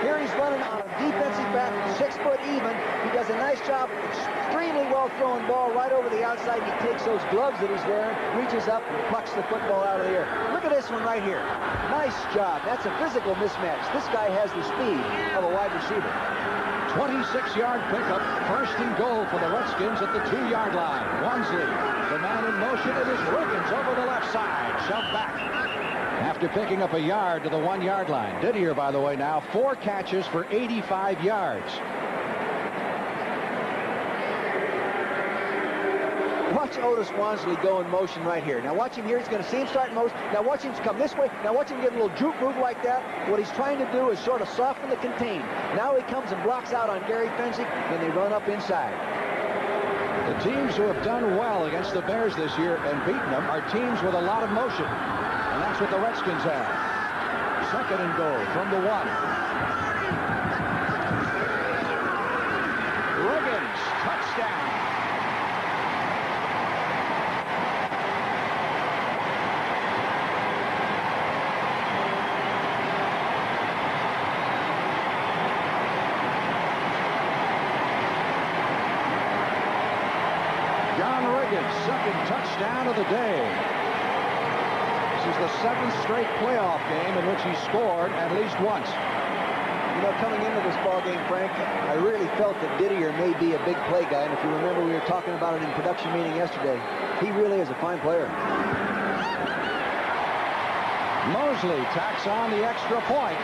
Here he's running on a defensive back, 6 foot even. He does a nice job, extremely well thrown ball right over the outside. He takes those gloves that he's wearing, reaches up and plucks the football out of the air. Look at this one right here. Nice job. That's a physical mismatch. This guy has the speed of a wide receiver. 26-yard pickup, first and goal for the Redskins at the 2-yard line. Wansley, the man in motion, it is Riggins over the left side, shoved back after picking up a yard to the 1-yard line. Didier, by the way, now 4 catches for 85 yards. Watch Otis Wansley go in motion right here. Now watch him here. He's going to see him start in motion. Now watch him come this way. Now watch him get a little droop move like that. What he's trying to do is sort of soften the contain. Now he comes and blocks out on Gary Fensick, and they run up inside. The teams who have done well against the Bears this year and beaten them are teams with a lot of motion. And that's what the Redskins have. Second and goal from the 1. Riggins, touchdown. Second touchdown of the day. This is the 7th straight playoff game in which he scored at least once. You know, coming into this ball game, Frank, I really felt that Didier may be a big play guy. And if you remember, we were talking about it in production meeting yesterday. He really is a fine player. Mosley tacks on the extra point.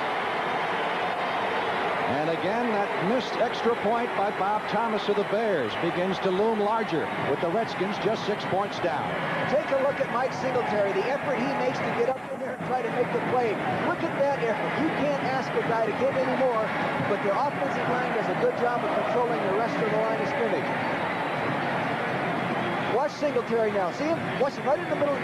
And again, that missed extra point by Bob Thomas of the Bears begins to loom larger with the Redskins just 6 points down. Take a look at Mike Singletary, the effort he makes to get up in there and try to make the play. Look at that effort. You can't ask a guy to give any more, but the offensive line does a good job of controlling the rest of the line of scrimmage. Watch Singletary now. See him? Watch him right in the middle.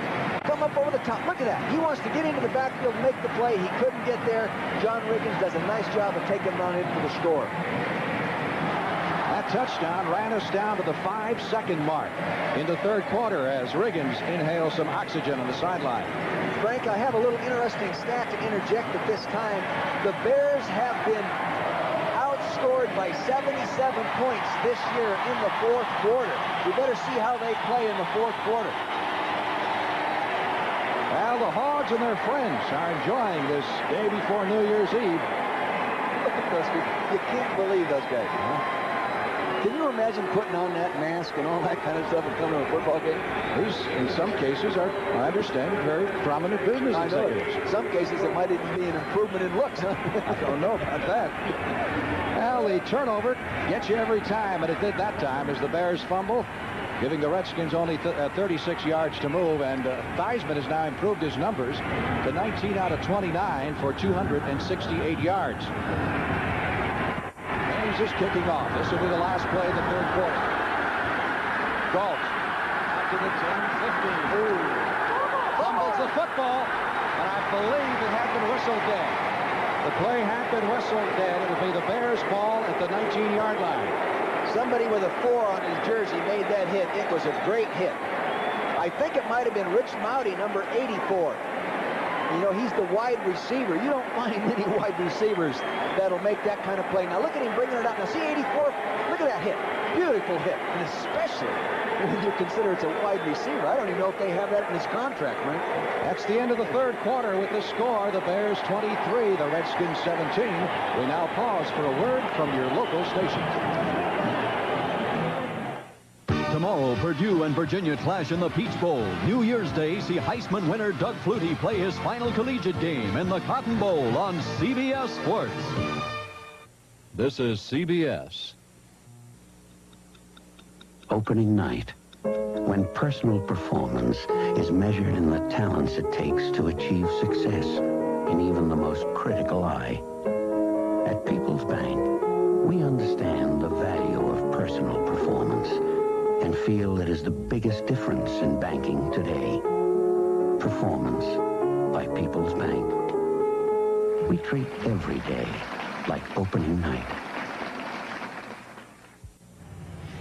Come up over the top. Look at that. He wants to get into the backfield and make the play. He couldn't get there. John Riggins does a nice job of taking him on in for the score. That touchdown ran us down to the 5-second mark in the third quarter as Riggins inhales some oxygen on the sideline. Frank, I have a little interesting stat to interject at this time. The Bears have been outscored by 77 points this year in the fourth quarter. You better see how they play in the fourth quarter. Well, the Hogs and their friends are enjoying this day before New Year's Eve. Look at those people. You can't believe those guys. Can you imagine putting on that mask and all that kind of stuff and coming to a football game? These, in some cases, are, I understand, very prominent business executives. In some cases, it might even be an improvement in looks, huh? I don't know about that. Well, the turnover gets you every time, and it did that time as the Bears fumble, giving the Redskins only 36 yards to move, and Theismann has now improved his numbers to 19 out of 29 for 268 yards. Games is kicking off. This will be the last play of the third quarter. Galt out to the 10, 15. Fumbles the football, and I believe it had been whistled dead. The play had been whistled dead. It will be the Bears' ball at the 19-yard line. Somebody with a 4 on his jersey made that hit. It was a great hit. I think it might have been Rich Mouty, number 84. You know, he's the wide receiver. You don't find many wide receivers that'll make that kind of play. Now look at him bringing it up. Now see 84? Look at that hit. vertical hit, and especially when you consider it's a wide receiver. I don't even know if they have that in his contract, Frank. That's the end of the third quarter with the score. The Bears 23, the Redskins 17. We now pause for a word from your local station. Tomorrow, Purdue and Virginia clash in the Peach Bowl. New Year's Day, see Heisman winner Doug Flutie play his final collegiate game in the Cotton Bowl on CBS Sports. This is CBS. Opening night, when personal performance is measured in the talents it takes to achieve success in even the most critical eye. At People's Bank, we understand the value of personal performance and feel it is the biggest difference in banking today. Performance by People's Bank. We treat every day like opening night.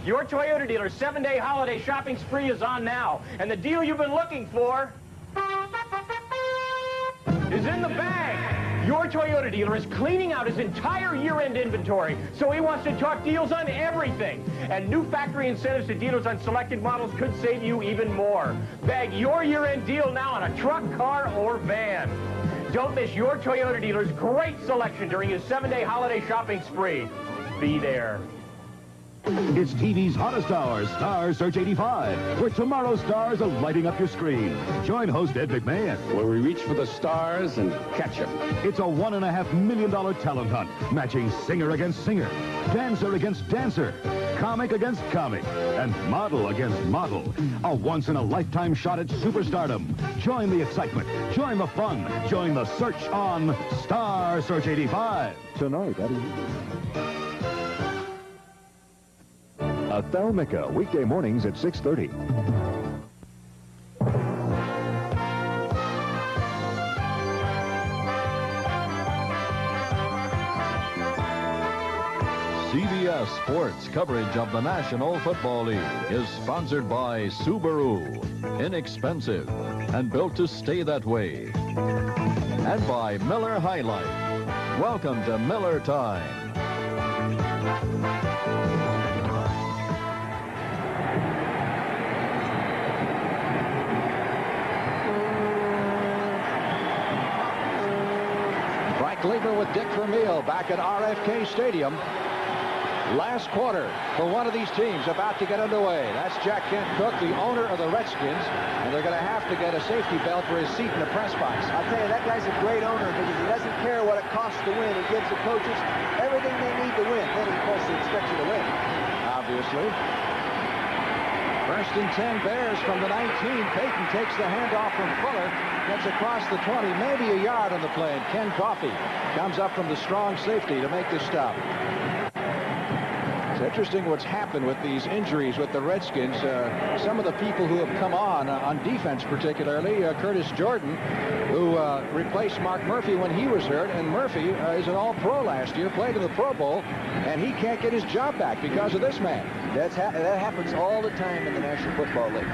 Your Toyota dealer's 7-day holiday shopping spree is on now, and the deal you've been looking for is in the bag. Your Toyota dealer is cleaning out his entire year-end inventory, so he wants to talk deals on everything. And new factory incentives to dealers on selected models could save you even more. Bag your year-end deal now on a truck, car, or van. Don't miss your Toyota dealer's great selection during his 7-day holiday shopping spree. Be there. It's TV's hottest hour, Star Search 85, where tomorrow's stars are lighting up your screen. Join host Ed McMahon, where we reach for the stars and catch them. It's a $1.5 million talent hunt, matching singer against singer, dancer against dancer, comic against comic, and model against model. A once-in-a-lifetime shot at superstardom. Join the excitement, join the fun, join the search on Star Search 85. Tonight, Thelmica, weekday mornings at 6:30. CBS Sports coverage of the National Football League is sponsored by Subaru, inexpensive and built to stay that way. And by Miller High Life. Welcome to Miller Time. Lever with Dick Vermeil back at RFK Stadium. Last quarter for one of these teams about to get underway. That's Jack Kent Cooke, the owner of the Redskins, and they're going to have to get a safety belt for his seat in the press box. I'll tell you, that guy's a great owner because he doesn't care what it costs to win. He gives the coaches everything they need to win. Then, of course, they expect you to win. Obviously. First and 10 Bears from the 19. Payton takes the handoff from Fuller. Gets across the 20, maybe a yard on the play. And Ken Coffey comes up from the strong safety to make the stop. It's interesting what's happened with these injuries with the Redskins. Some of the people who have come on defense particularly, Curtis Jordan, who replaced Mark Murphy when he was hurt. And Murphy is an all-pro last year, played in the Pro Bowl, and he can't get his job back because of this man. That happens all the time in the National Football League.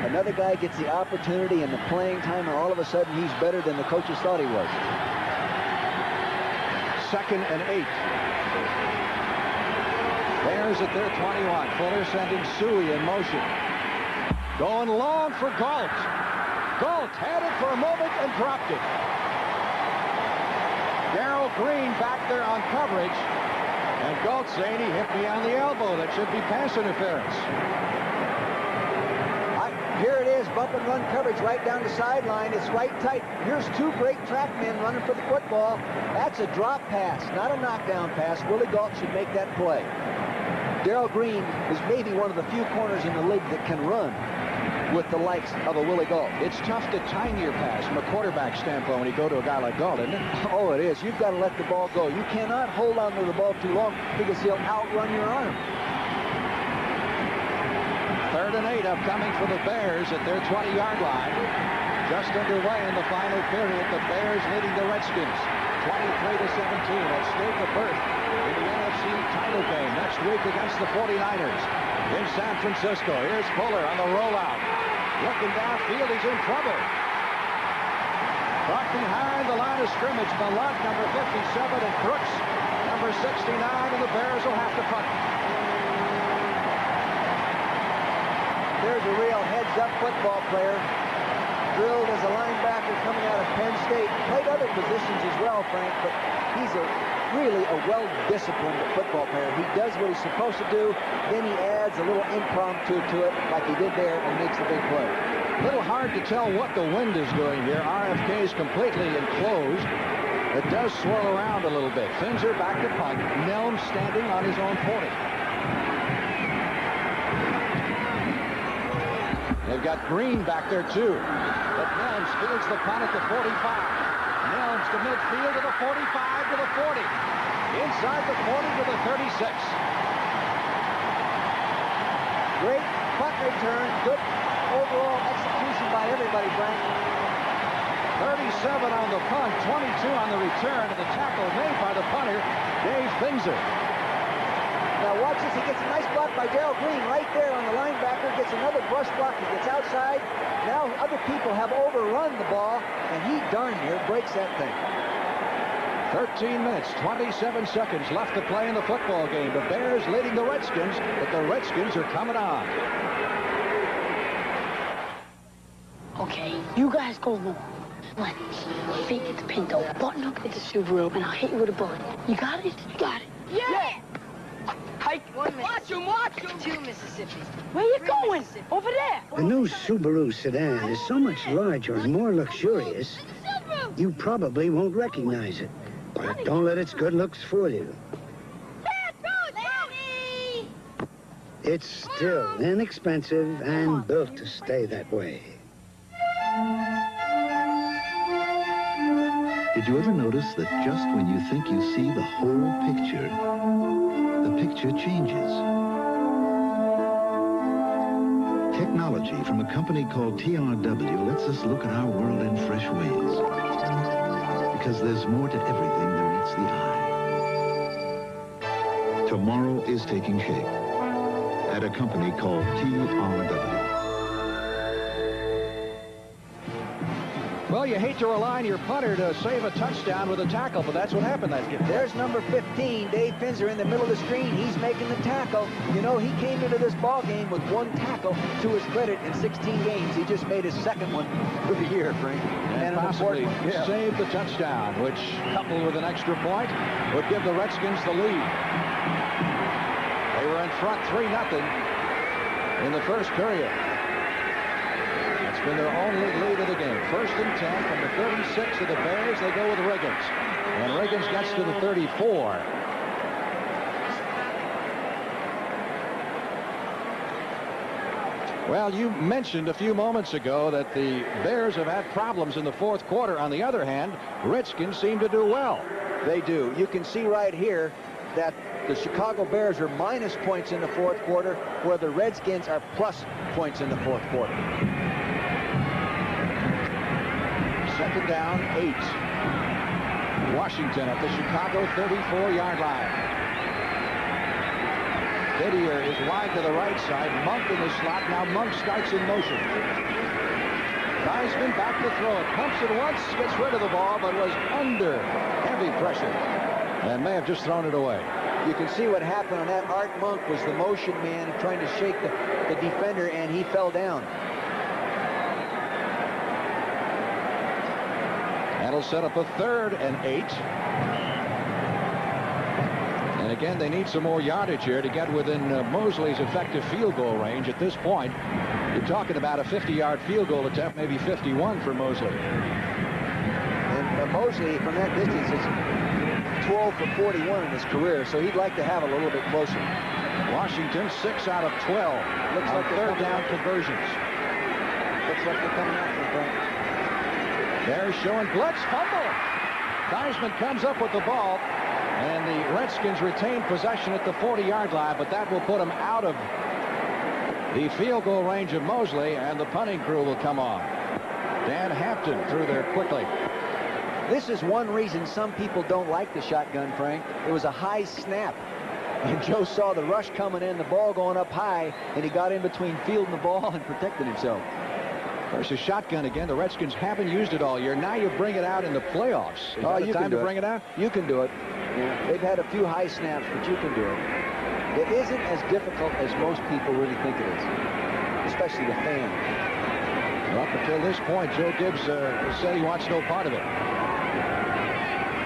Another guy gets the opportunity and the playing time, and all of a sudden he's better than the coaches thought he was. 2nd and 8. Bears at their 21. Fuller sending Suey in motion. Going long for Galt. Galt had it for a moment and dropped it. Darrell Green back there on coverage. And Galt saying he hit me on the elbow. That should be pass interference. Here it is, bump and run coverage right down the sideline. It's right tight. Here's two great track men running for the football. That's a drop pass, not a knockdown pass. Willie Galt should make that play. Darrell Green is maybe one of the few corners in the league that can run with the likes of a Willie Galt. It's tough to time your pass from a quarterback standpoint when you go to a guy like Galt, isn't it? Oh, it is. You've got to let the ball go. You cannot hold on to the ball too long because he'll outrun your arm. 3rd and 8 upcoming for the Bears at their 20-yard line. Just underway in the final period. The Bears leading the Redskins 23-17 at stake of berth in the NFC title game next week against the 49ers in San Francisco. Here's Fuller on the rollout. Looking downfield, he's in trouble. Brought behind the line of scrimmage, Malott, number 57, and Brooks, number 69, and the Bears will have to punt. a real heads-up football player. Drilled as a linebacker coming out of Penn State. Played other positions as well, Frank, but he's really a well-disciplined football player. He does what he's supposed to do, then he adds a little impromptu to it like he did there and makes the big play. A little hard to tell what the wind is doing here. RFK is completely enclosed. It does swirl around a little bit. Finzer back to punt. Nelm standing on his own 40. They've got Green back there, too. But Nelms fields the punt at the 45. Nelms to midfield to the 45 to the 40. Inside the 40 to the 36. Great punt return. Good overall execution by everybody, Frank. 37 on the punt, 22 on the return, and the tackle made by the punter, Dave Finzer. Now watch this. He gets a nice block by Darrell Green right there on the linebacker. Gets another brush block. He gets outside. Now other people have overrun the ball, and he darn near breaks that thing. 13 minutes, 27 seconds left to play in the football game. The Bears leading the Redskins, but the Redskins are coming on. Okay, you guys go long. Let feet at the Pinto, button up at the Subaru, and I'll hit you with a bullet. You got it? You got it. Yeah! Hike. 1 Mississippi. Watch him! 2 Mississippi. Where you going? Over there. The new Subaru sedan is so much larger and more luxurious, you probably won't recognize it. But don't let its good looks fool you. It's still inexpensive and built to stay that way. Did you ever notice that just when you think you see the whole picture, the picture changes? Technology from a company called TRW lets us look at our world in fresh ways. Because there's more to everything than meets the eye. Tomorrow is taking shape at a company called TRW. Well, you hate to rely on your punter to save a touchdown with a tackle, but that's what happened that game. There's number 15, Dave Finzer, in the middle of the screen. He's making the tackle. You know, he came into this ball game with 1 tackle to his credit in 16 games. He just made his 2nd one for the year, Frank. And possibly saved the touchdown, which, coupled with an extra point, would give the Redskins the lead. They were in front 3-0 in the first period. That's been their only lead of the game. 1st and 10 from the 36 of the Bears. They go with Riggins. And Riggins gets to the 34. Well, you mentioned a few moments ago that the Bears have had problems in the 4th quarter. On the other hand, Redskins seem to do well. They do. You can see right here that the Chicago Bears are minus points in the 4th quarter, where the Redskins are plus points in the 4th quarter. 2nd down, 8. Washington at the Chicago 34-yard line. Didier is wide to the right side. Monk in the slot. Now Monk starts in motion. Theismann back to throw it. Pumps it once, gets rid of the ball, but was under heavy pressure and may have just thrown it away. You can see what happened on that. Art Monk was the motion man trying to shake the defender, and he fell down. That'll set up a 3rd and 8. And again, they need some more yardage here to get within Mosley's effective field goal range. At this point, you're talking about a 50-yard field goal attempt, maybe 51 for Mosley. And Mosley, from that distance, is 12 for 41 in his career, so he'd like to have it a little bit closer. Washington, 6 out of 12. Looks like 3rd down conversions. Looks like they're coming after him, Frank. They're showing blitz fumble. Theismann comes up with the ball, and the Redskins retain possession at the 40-yard line, but that will put them out of the field goal range of Mosley, and the punting crew will come on. Dan Hampton threw there quickly. This is one reason some people don't like the shotgun, Frank. It was a high snap, and Joe saw the rush coming in, the ball going up high, and he got in between fielding the ball and protecting himself. Versus shotgun again. The Redskins haven't used it all year. Now you bring it out in the playoffs. Is that the time to bring it out? You can do it. Yeah. They've had a few high snaps, but you can do it. It isn't as difficult as most people really think it is, especially the fans. Well, up until this point, Joe Gibbs said he wants no part of it.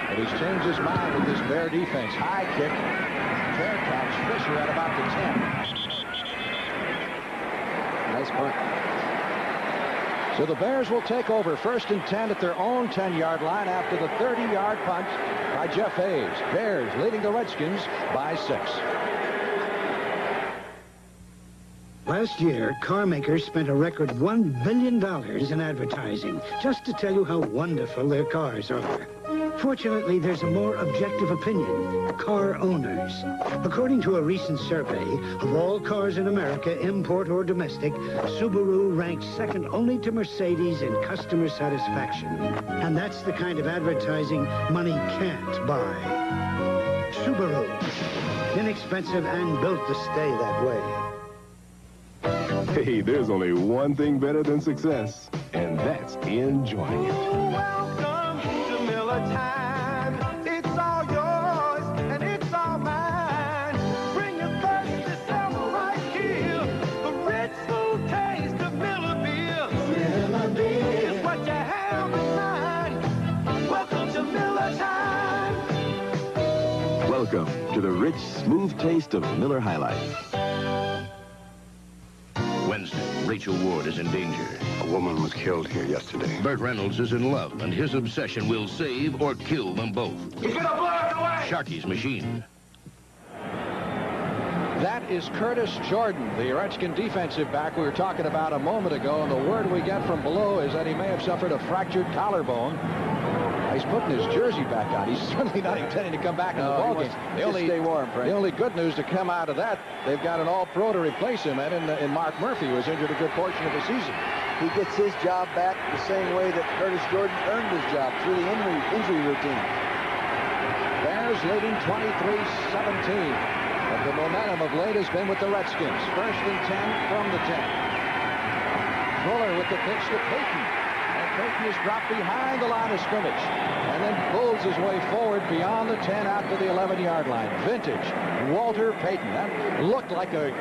But he's changed his mind with this Bear defense. High kick. Fair catch. Fisher at about the 10. Nice punt. So the Bears will take over 1st and 10 at their own 10-yard line after the 30-yard punt by Jeff Hayes. Bears leading the Redskins by 6. Last year, car makers spent a record $1 billion in advertising, just to tell you how wonderful their cars are. Fortunately, there's a more objective opinion: car owners. According to a recent survey of all cars in America, import or domestic, Subaru ranks second only to Mercedes in customer satisfaction. And that's the kind of advertising money can't buy. Subaru. Inexpensive and built to stay that way. Hey, there's only one thing better than success, and that's enjoying it. Welcome to Miller Time. It's all yours and it's all mine. Bring your thirsty summer right here. The rich, smooth taste of Miller beer. Miller beer is what you have in mind. Welcome to Miller Time. Welcome to the rich, smooth taste of Miller High Life. Wednesday, Rachel Ward is in danger. A woman was killed here yesterday. Burt Reynolds is in love, and his obsession will save or kill them both. He's gonna blow it away! Sharky's machine. That is Curtis Jordan, the Redskin defensive back we were talking about a moment ago, and the word we get from below is that he may have suffered a fractured collarbone. He's putting his jersey back on. He's certainly not intending to come back in the ballgame. Stay warm, Frank. The only good news to come out of that, they've got an all-pro to replace him, and in Mark Murphy, who was injured a good portion of the season. He gets his job back the same way that Curtis Jordan earned his job, through the injury routine. Bears leading 23-17. But the momentum of late has been with the Redskins. 1st and 10 from the 10. Fuller with the pitch to Payton. Payton is dropped behind the line of scrimmage and then pulls his way forward beyond the 10 out to the 11-yard line. Vintage Walter Payton. That looked like a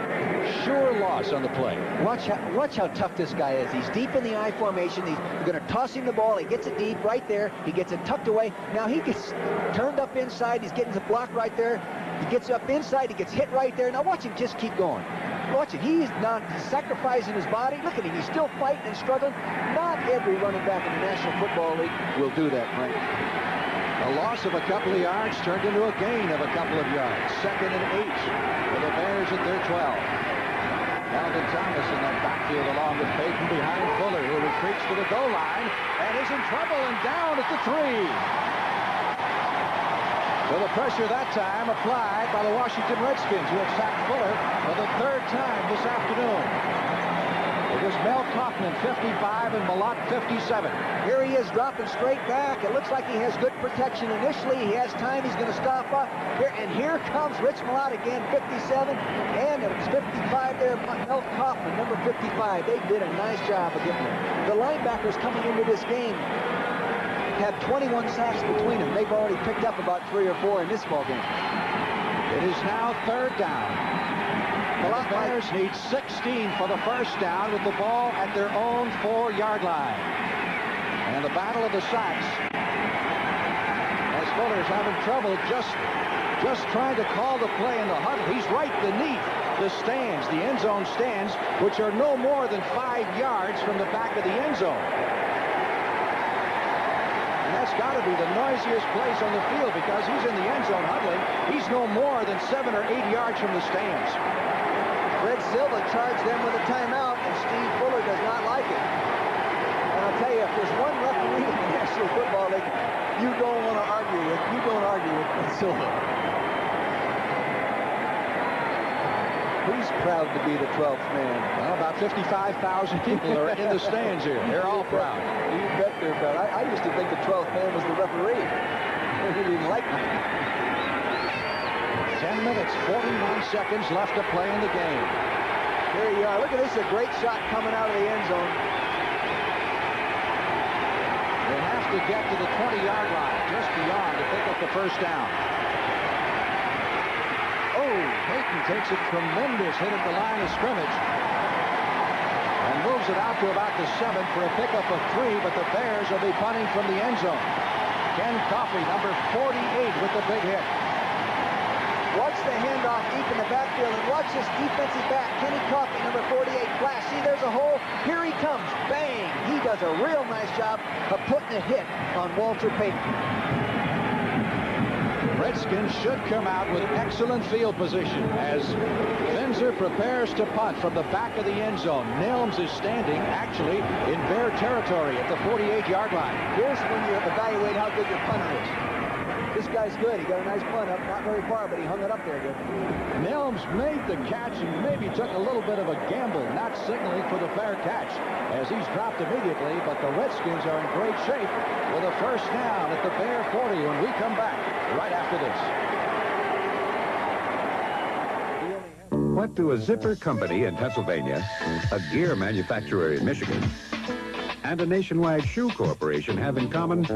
sure loss on the play. Watch how tough this guy is. He's deep in the I formation. He's going to toss him the ball. He gets it deep right there. He gets it tucked away. Now he gets turned up inside. He's getting the block right there. He gets up inside. He gets hit right there. Now watch him just keep going. Watch it. He's not sacrificing his body. Look at him. He's still fighting and struggling. Not every running back in the National Football League will do that, Frank. A loss of a couple of yards turned into a gain of a couple of yards. 2nd and 8 for the Bears at their 12. Alvin Thomas in that backfield along with Payton behind Fuller, who retreats to the goal line and is in trouble and down at the 3. So the pressure that time applied by the Washington Redskins, who have sacked Fuller for the 3rd time this afternoon. It was Mel Kaufman, 55, and Malott, 57. Here he is dropping straight back. It looks like he has good protection initially. He has time. He's going to stop up. Here comes Rich Malott again, 57. And it was 55 there, Mel Kaufman, number 55. They did a nice job of getting him. The linebackers coming into this game have 21 sacks between them. They've already picked up about 3 or 4 in this ball game. It is now 3rd down. The Bears need 16 for the 1st down with the ball at their own 4-yard line. And the battle of the sacks, as Fuller's having trouble just trying to call the play in the huddle. He's right beneath the stands, the end zone stands, which are no more than 5 yards from the back of the end zone. That's got to be the noisiest place on the field because he's in the end zone huddling. He's no more than 7 or 8 yards from the stands. Fred Silva charged them with a timeout, and Steve Fuller does not like it. And I'll tell you, if there's one referee in the National Football League you don't want to argue with, you don't argue with Fred Silva. He's proud to be the 12th man. Well, about 55,000 people are in the stands here. They're all proud. You bet they're proud. I used to think the 12th man was the referee. They didn't like me. 10 minutes, 41 seconds left to play in the game. Here you are. Look at this, a great shot coming out of the end zone. They have to get to the 20-yard line, just beyond, to pick up the 1st down. Oh, Payton takes a tremendous hit at the line of scrimmage. it out to about the 7 for a pickup of 3, but the Bears will be punting from the end zone. Ken Coffey, number 48, with the big hit. Watch the handoff deep in the backfield, and watch this defensive back, Kenny Coffey, number 48, flash. See, there's a hole. Here he comes. Bang! He does a real nice job of putting a hit on Walter Payton. Redskins should come out with excellent field position as Finzer prepares to punt from the back of the end zone. Nelms is standing, actually, in Bear territory at the 48-yard line. Here's when you evaluate how good your punter is. This guy's good. He got a nice punt up, not very far, but he hung it up there good. Nelms made the catch and maybe took a little bit of a gamble, not signaling for the fair catch, as he's dropped immediately, but the Redskins are in great shape with a first down at the Bear 40 when we come back right after this. What do a zipper company in Pennsylvania, a gear manufacturer in Michigan, and a nationwide shoe corporation have in common?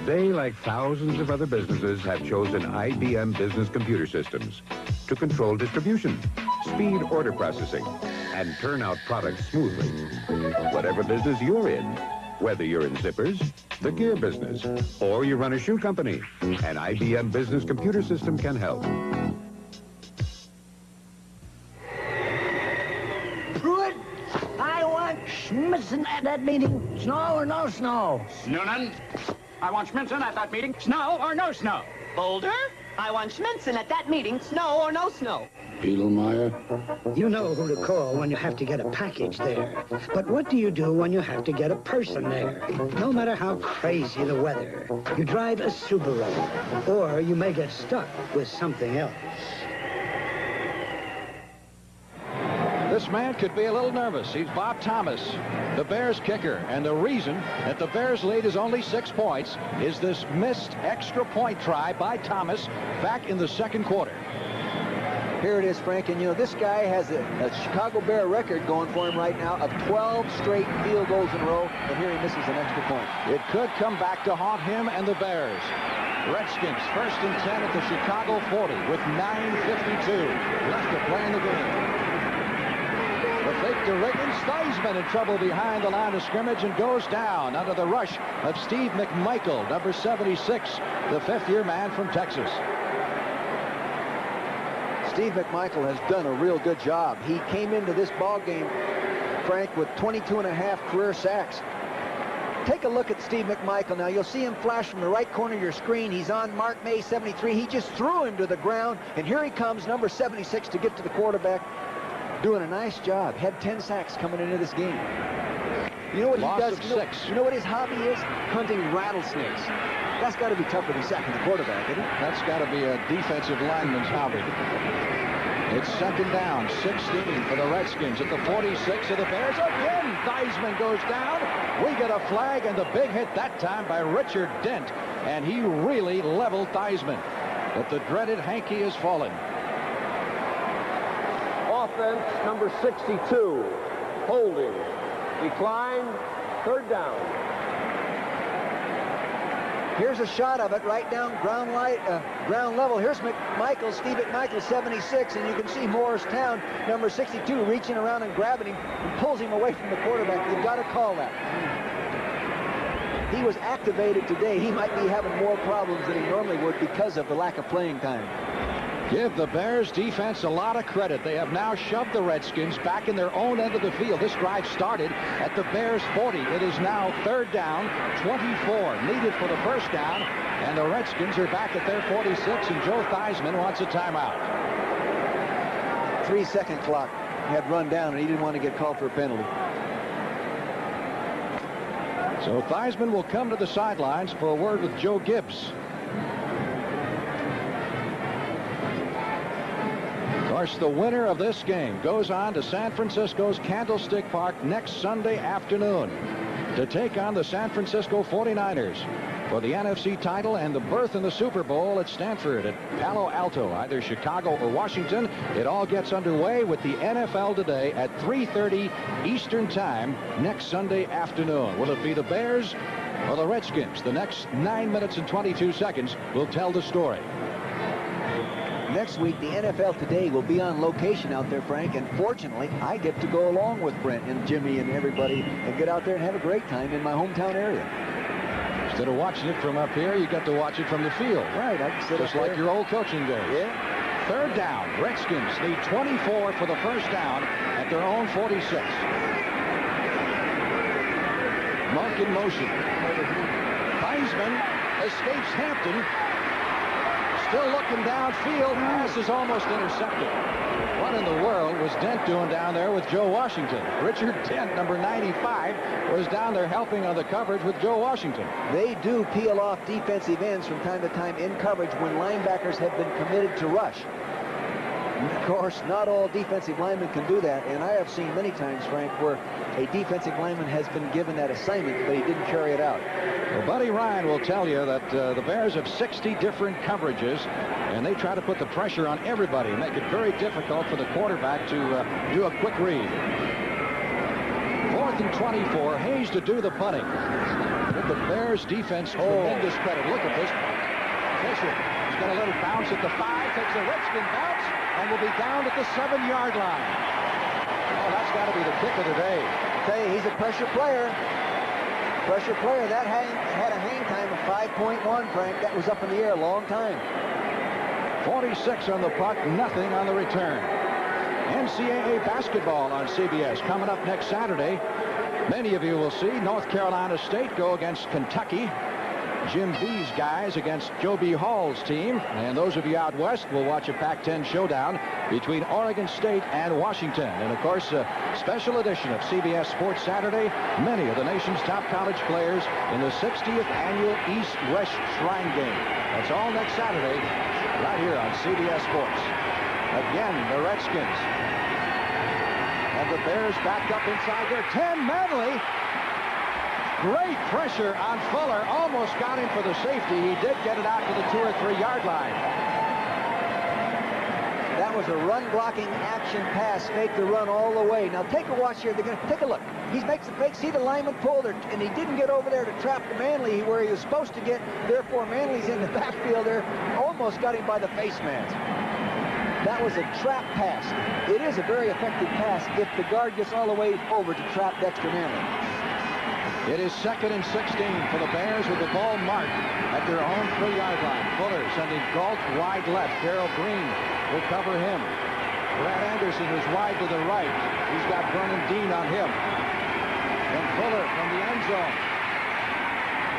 They, like thousands of other businesses, have chosen IBM Business Computer Systems to control distribution, speed order processing, and turn out products smoothly. Whatever business you're in, whether you're in zippers, the gear business, or you run a shoe company, an IBM Business Computer System can help. Pruitt, I want Schmitzen at that meeting. Snow or no snow? Noonan, I want Schmitzen at that meeting. Snow or no snow? Boulder, I want Schmitzen at that meeting. Snow or no snow? Edelmeyer? You know who to call when you have to get a package there. But what do you do when you have to get a person there? No matter how crazy the weather, you drive a Subaru. Or you may get stuck with something else. This man could be a little nervous. He's Bob Thomas, the Bears kicker. And the reason that the Bears lead is only 6 points is this missed extra point try by Thomas back in the second quarter. Here it is, Frank, and you know, this guy has a Chicago Bear record going for him right now of 12 straight field goals in a row, and here he misses an extra point. It could come back to haunt him and the Bears. Redskins first and 10 at the Chicago 40 with 9:52 left to play in the game. The fake to Riggins. Theismann in trouble behind the line of scrimmage and goes down under the rush of Steve McMichael, number 76, the fifth-year man from Texas. Steve McMichael has done a real good job. He came into this ball game, Frank, with 22.5 career sacks. Take a look at Steve McMichael now. You'll see him flash from the right corner of your screen. He's on Mark May 73. He just threw him to the ground, and here he comes, number 76, to get to the quarterback. Doing a nice job. Had 10 sacks coming into this game. You know what he does? You know what his hobby is? Hunting rattlesnakes. That's got to be tougher than sacking the quarterback, isn't it? That's got to be a defensive lineman's hobby. It's second down, 16 for the Redskins at the 46 of the Bears. Again, Theismann goes down. We get a flag, and the big hit that time by Richard Dent, and he really leveled Theismann. But the dreaded hanky has fallen. Offense, number 62, holding, decline, third down. Here's a shot of it right down ground level. Here's McMichael, Steve McMichael, 76, and you can see Morristown, number 62, reaching around and grabbing him and pulls him away from the quarterback. You've got to call that. He was activated today. He might be having more problems than he normally would because of the lack of playing time. Give the Bears defense a lot of credit. They have now shoved the Redskins back in their own end of the field. This drive started at the Bears 40. It is now third down, 24 needed for the first down, and the Redskins are back at their 46, and Joe Theismann wants a timeout. 3-second clock had run down, and he didn't want to get called for a penalty. So Theismann will come to the sidelines for a word with Joe Gibbs. Of course, the winner of this game goes on to San Francisco's Candlestick Park next Sunday afternoon to take on the San Francisco 49ers for the NFC title and the berth in the Super Bowl at Stanford, at Palo Alto, either Chicago or Washington. It all gets underway with the NFL today at 3:30 Eastern Time next Sunday afternoon. Will it be the Bears or the Redskins? The next 9 minutes and 22 seconds will tell the story. Next week, the NFL Today will be on location out there, Frank, and fortunately, I get to go along with Brent and Jimmy and everybody and get out there and have a great time in my hometown area. Instead of watching it from up here, you get to watch it from the field. Right. I can sit just up like there. your old coaching days. Yeah. Third down. Redskins need 24 for the first down at their own 46. Monk in motion. Heisman escapes Hampton. Still looking downfield. Pass is almost intercepted. What in the world was Dent doing down there with Joe Washington? Richard Dent, number 95, was down there helping on the coverage with Joe Washington. They do peel off defensive ends from time to time in coverage when linebackers have been committed to rush. Of course, not all defensive linemen can do that, and I have seen many times, Frank, where a defensive lineman has been given that assignment, but he didn't carry it out. Well, Buddy Ryan will tell you that the Bears have 60 different coverages, and they try to put the pressure on everybody and make it very difficult for the quarterback to do a quick read. 4th and 24, Hayes to do the punting. With the Bears defense, tremendous credit. Look at this. Fisher, he's going to let it bounce at the 5, takes a Redskin bounce, and will be down at the 7-yard line. Oh, that's got to be the kick of the day. I tell you, he's a pressure player. Pressure player. That had a hang time of 5.1, Frank. That was up in the air a long time. 46 on the puck, nothing on the return. NCAA basketball on CBS coming up next Saturday. Many of you will see North Carolina State go against Kentucky. Jim B's guys against Joe B. Hall's team. And those of you out west will watch a Pac-10 showdown between Oregon State and Washington. And, of course, a special edition of CBS Sports Saturday. Many of the nation's top college players in the 60th annual East-West Shrine Game. That's all next Saturday right here on CBS Sports. Again, the Redskins. And the Bears backed up inside their 10. Manley. Great pressure on Fuller. Almost got him for the safety. He did get it out to the 2 or 3 yard line. That was a run-blocking action pass. Fake the run all the way. Now take a watch here. They're going to take a look. He makes the fake. See the lineman pull there, and he didn't get over there to trap Manley where he was supposed to get. Therefore, Manley's in the backfield there. Almost got him by the face mask. That was a trap pass. It is a very effective pass if the guard gets all the way over to trap Dexter Manley. It is 2nd and 16 for the Bears with the ball marked at their own 3-yard line. Fuller sending Galt wide left. Darrell Green will cover him. Brad Anderson is wide to the right. He's got Vernon Dean on him. And Fuller from the end zone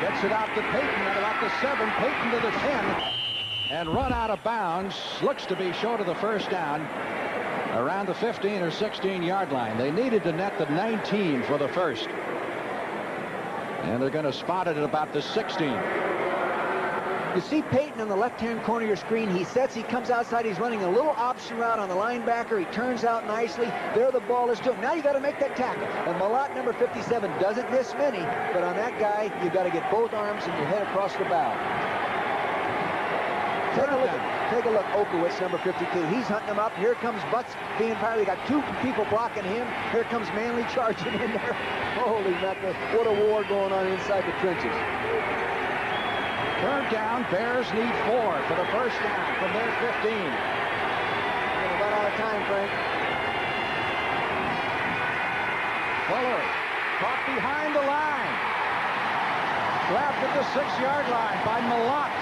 gets it out to Payton at about the 7. Payton to the 10. And run out of bounds. Looks to be short of the first down around the 15 or 16-yard line. They needed to net the 19 for the first. And they're going to spot it at about the 16. You see Payton on the left-hand corner of your screen. He sets, he comes outside, he's running a little option route on the linebacker. He turns out nicely. There the ball is to him. Now you got to make that tackle. And Malott, number 57, doesn't miss many, but on that guy, you got to get both arms and your head across the bow. Take a look, Okowitz, number 52. He's hunting him up. Here comes Butts being fired. They got 2 people blocking him. Here comes Manley charging in there. Holy mackerel, what a war going on inside the trenches. 3rd down, Bears need 4 for the first down from their 15. We're about out of time, Frank. Fuller caught behind the line. Grabbed at the 6-yard line by Malott.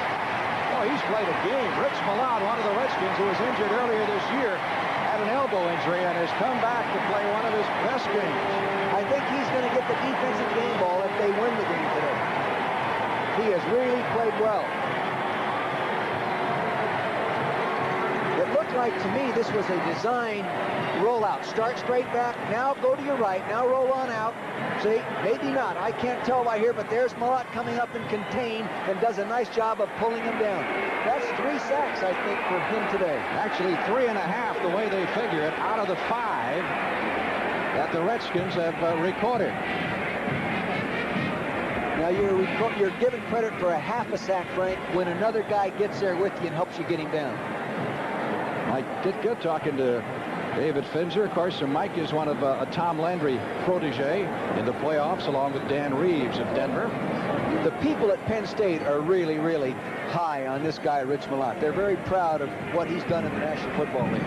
Oh, he's played a game. Rich Malott, one of the Redskins who was injured earlier this year, had an elbow injury and has come back to play one of his best games. I think he's going to get the defensive game ball if they win the game today. He has really played well. It looked like to me this was a design rollout. Start straight back, now go to your right, now roll on out. See, maybe not. I can't tell by here, but there's Malott coming up and contain and does a nice job of pulling him down. That's 3 sacks, I think, for him today. Actually, 3.5 the way they figure it out of the 5 that the Redskins have recorded. Now, you're given credit for a half a sack, Frank, when another guy gets there with you and helps you get him down. Mike did good talking to David Finzer. Of course, Mike is one of a Tom Landry protege in the playoffs along with Dan Reeves of Denver. The people at Penn State are really, really high on this guy, Rich Malott. They're very proud of what he's done in the National Football League.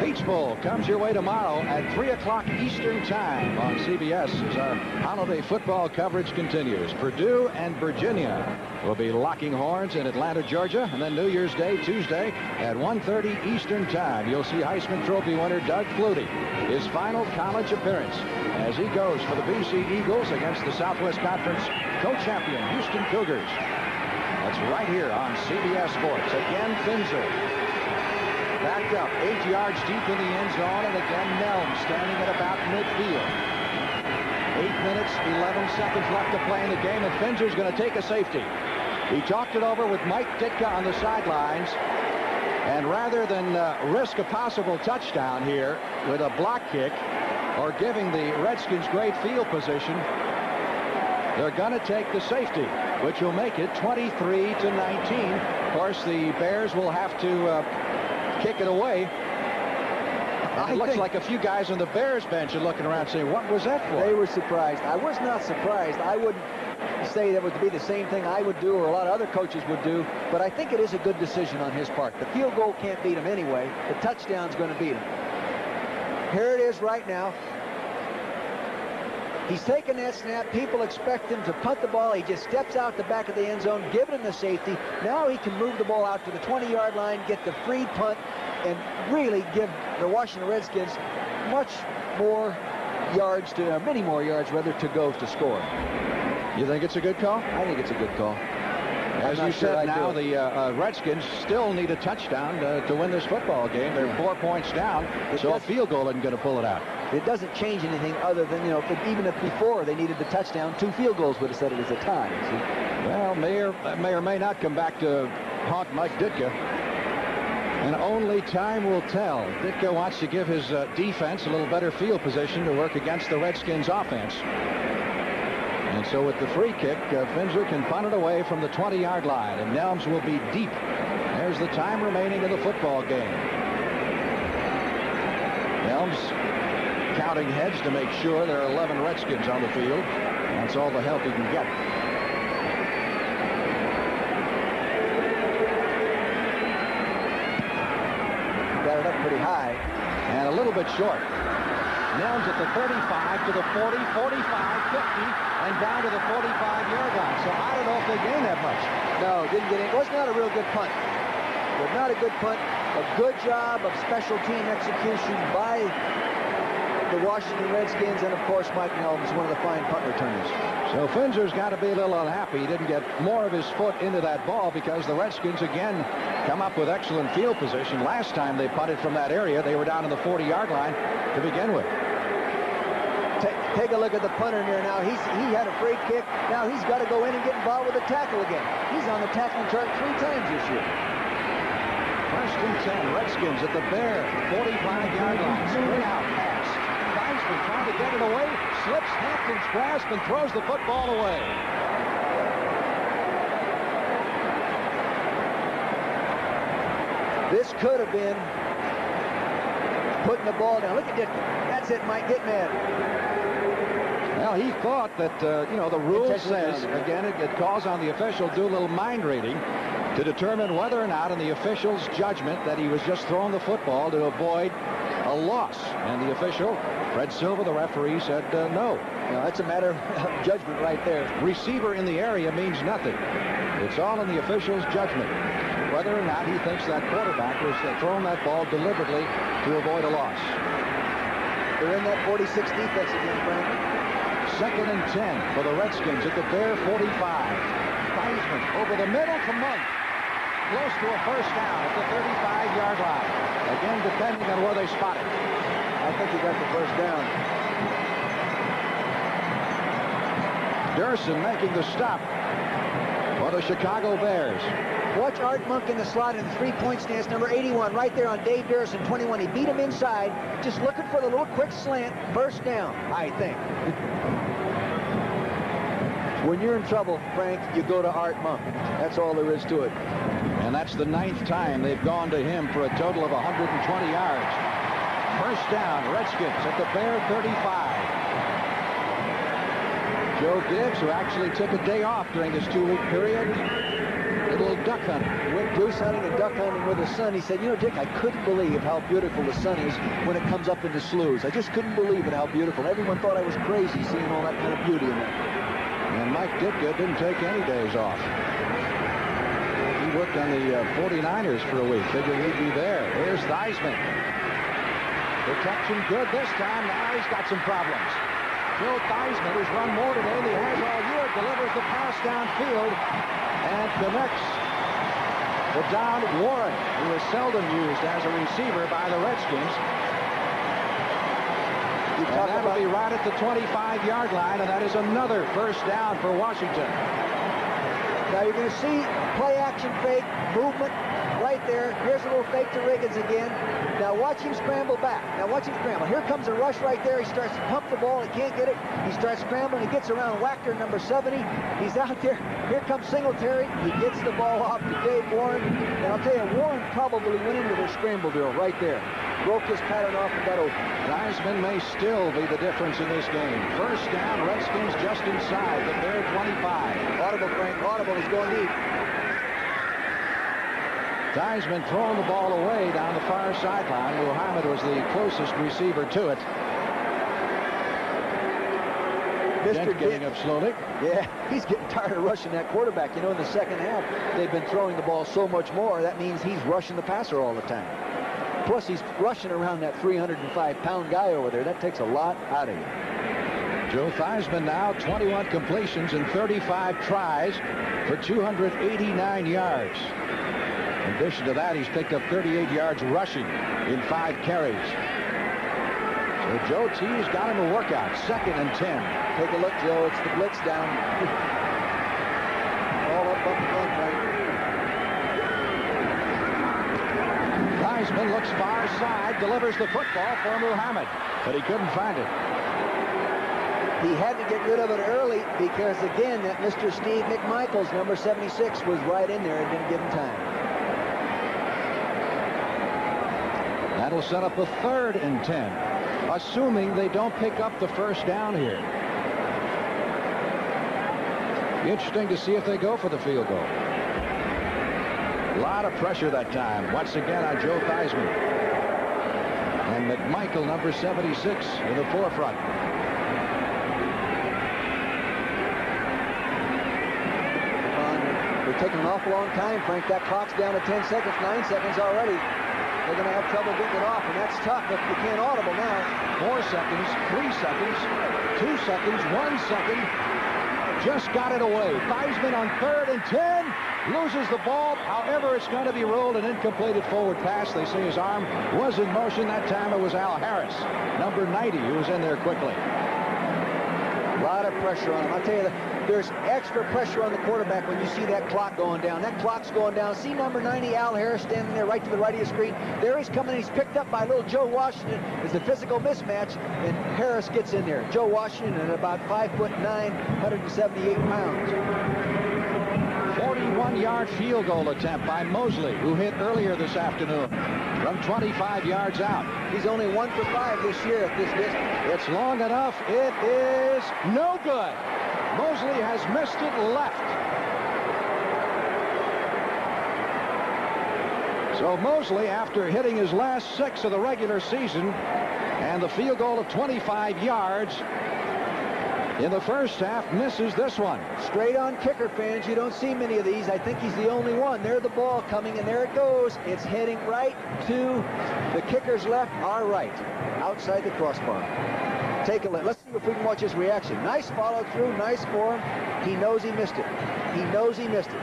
Peach Bowl comes your way tomorrow at 3 o'clock Eastern Time on CBS as our holiday football coverage continues. Purdue and Virginia will be locking horns in Atlanta, Georgia, and then New Year's Day, Tuesday at 1:30 Eastern Time. You'll see Heisman Trophy winner Doug Flutie, his final college appearance as he goes for the BC Eagles against the Southwest Conference co-champion Houston Cougars. That's right here on CBS Sports. Again, Finzer backed up 8 yards deep in the end zone, and again Nelms standing at about midfield. 8 minutes, 11 seconds left to play in the game, and Finzer's going to take a safety. He talked it over with Mike Ditka on the sidelines, and rather than risk a possible touchdown here with a block kick or giving the Redskins great field position, they're going to take the safety, which will make it 23-19. Of course, the Bears will have to kick it away. It looks like a few guys on the Bears bench are looking around saying, what was that for? They were surprised. I was not surprised. I wouldn't say that would be the same thing I would do or a lot of other coaches would do, but I think it is a good decision on his part. The field goal can't beat him anyway. The touchdown's going to beat him. Here it is right now. He's taking that snap. People expect him to punt the ball. He just steps out the back of the end zone, giving him the safety. Now he can move the ball out to the 20-yard line, get the free punt, and really give the Washington Redskins much more yards to, many more yards rather, to go to score. You think it's a good call? I think it's a good call. As you said, now the Redskins still need a touchdown to win this football game. They're 4 points down, so a field goal isn't going to pull it out. It doesn't change anything other than, even if before they needed the touchdown, 2 field goals would have said it as a tie. See? Well, may or may not come back to haunt Mike Ditka. And only time will tell. Ditka wants to give his defense a little better field position to work against the Redskins offense. And so with the free kick, Finzer can punt it away from the 20-yard line, and Nelms will be deep. There's the time remaining in the football game. Nelms counting heads to make sure there are 11 Redskins on the field. That's all the help he can get. Got it up pretty high. And a little bit short. Nelms at the 35 to the 40, 45, 50, and down to the 45-yard line. So I don't know if they gained that much. No, didn't get in. It was not a real good punt. It was not a good punt. A good job of special team execution by the Washington Redskins, and of course Mike Nelms, one of the fine punt returners. So Finzer's got to be a little unhappy. He didn't get more of his foot into that ball because the Redskins again come up with excellent field position. Last time they punted from that area, they were down to the 40-yard line to begin with. Take a look at the punter here now. He had a free kick. Now he's got to go in and get involved with the tackle again. He's on the tackling chart 3 times this year. First and 10, Redskins at the Bear 45-yard line. Straight out pass. Heisman trying to get it away, slips Hampton's grasp and throws the football away. This could have been putting the ball down. Look at Ditka. That's it, Mike. Get mad. Well, he thought that, the rule says, again, it calls on the official to do a little mind reading to determine whether or not in the official's judgment that he was just throwing the football to avoid a loss. And the official, Fred Silva, the referee, said no. Now, that's a matter of judgment right there. Receiver in the area means nothing. It's all in the official's judgment, whether or not he thinks that quarterback was throwing that ball deliberately to avoid a loss. They're in that 46 defense again, Frank. Second and 10 for the Redskins at the Bear 45. Heisman over the middle to Monk. Close to a first down at the 35-yard line. Again, depending on where they spot it. I think he got the first down. Durson making the stop for the Chicago Bears. Watch Art Monk in the slot in the 3-point stance, number 81, right there on Dave Durson, 21. He beat him inside, just looking for the little quick slant, first down, I think. When you're in trouble, Frank, you go to Art Monk. That's all there is to it. And that's the 9th time they've gone to him for a total of 120 yards. First down, Redskins at the Bear 35. Joe Gibbs, who actually took a day off during this 2-week period. A little duck hunting. Went goose hunting and duck hunting with his son. He said, you know, Dick, I couldn't believe how beautiful the sun is when it comes up in the sloughs. I just couldn't believe it, how beautiful. Everyone thought I was crazy seeing all that kind of beauty in that. And Mike Ditka didn't take any days off. He worked on the 49ers for a week. Figured he'd be there. Here's Theismann. Protection good this time. Now he's got some problems. Joe Theismann, who's run more today than he has all year, delivers the pass downfield and connects with Don Warren, who is seldom used as a receiver by the Redskins. And that'll be right at the 25-yard line, and that is another first down for Washington. Now you're going to see play-action fake, movement right there. Here's a little fake to Riggins again. Now watch him scramble back. Now watch him scramble. Here comes a rush right there. He starts to pump the ball. He can't get it. He starts scrambling. He gets around Wachter, number 70. He's out there. Here comes Singletary. He gets the ball off to Dave Warren. And I'll tell you, Warren probably went into their scramble drill right there. Broke his pattern off and got open. Theismann may still be the difference in this game. First down, Redskins just inside the Bear 25. Audible, Frank. Audible. He's going deep. Theismann throwing the ball away down the far sideline. Muhammad was the closest receiver to it. Dent getting up slowly. Yeah, he's getting tired of rushing that quarterback. You know, in the second half, they've been throwing the ball so much more. That means he's rushing the passer all the time. Plus, he's rushing around that 305-pound guy over there. That takes a lot out of you. Joe Theismann now 21 completions and 35 tries for 289 yards. In addition to that, he's picked up 38 yards rushing in 5 carries. So Joe T's got him a workout. 2nd and 10. Take a look, Joe. It's the blitz down. All up the front, right? Theismann looks far side, delivers the football for Muhammad, but he couldn't find it. He had to get rid of it early because, again, that Mr. Steve McMichaels, number 76, was right in there and didn't give him time. That'll set up a 3rd and 10, assuming they don't pick up the first down here. Interesting to see if they go for the field goal. A lot of pressure that time. Once again on Joe Theismann. And McMichael, number 76, in the forefront. They're taking an awful long time, Frank. That clock's down to 10 seconds, 9 seconds already. They're going to have trouble getting it off, and that's tough if you can't audible now. 4 seconds, 3 seconds, 2 seconds, 1 second. Just got it away. Theismann on 3rd and 10. Loses the ball. However, it's going to be rolled an incompleted forward pass. They say his arm was in motion. That time it was Al Harris, number 90, who was in there quickly. A lot of pressure on him. I'll tell you, there's extra pressure on the quarterback when you see that clock going down. That clock's going down. See number 90, Al Harris, standing there right to the right of your screen. There he's coming. He's picked up by little Joe Washington. It's a physical mismatch, and Harris gets in there. Joe Washington at about 5'9", 178 pounds. 41-yard field goal attempt by Mosley, who hit earlier this afternoon from 25 yards out. He's only 1 for 5 this year at this distance. It's long enough. It is no good. Mosley has missed it left. So Mosley, after hitting his last 6 of the regular season and the field goal of 25 yards in the first half, misses this one. Straight on kicker, fans. You don't see many of these. I think he's the only one. There's the ball coming, and there it goes. It's heading right to the kicker's left, our right, outside the crossbar. Take a look. Let's see if we can watch his reaction. Nice follow through, nice for him. He knows he missed it. He knows he missed it.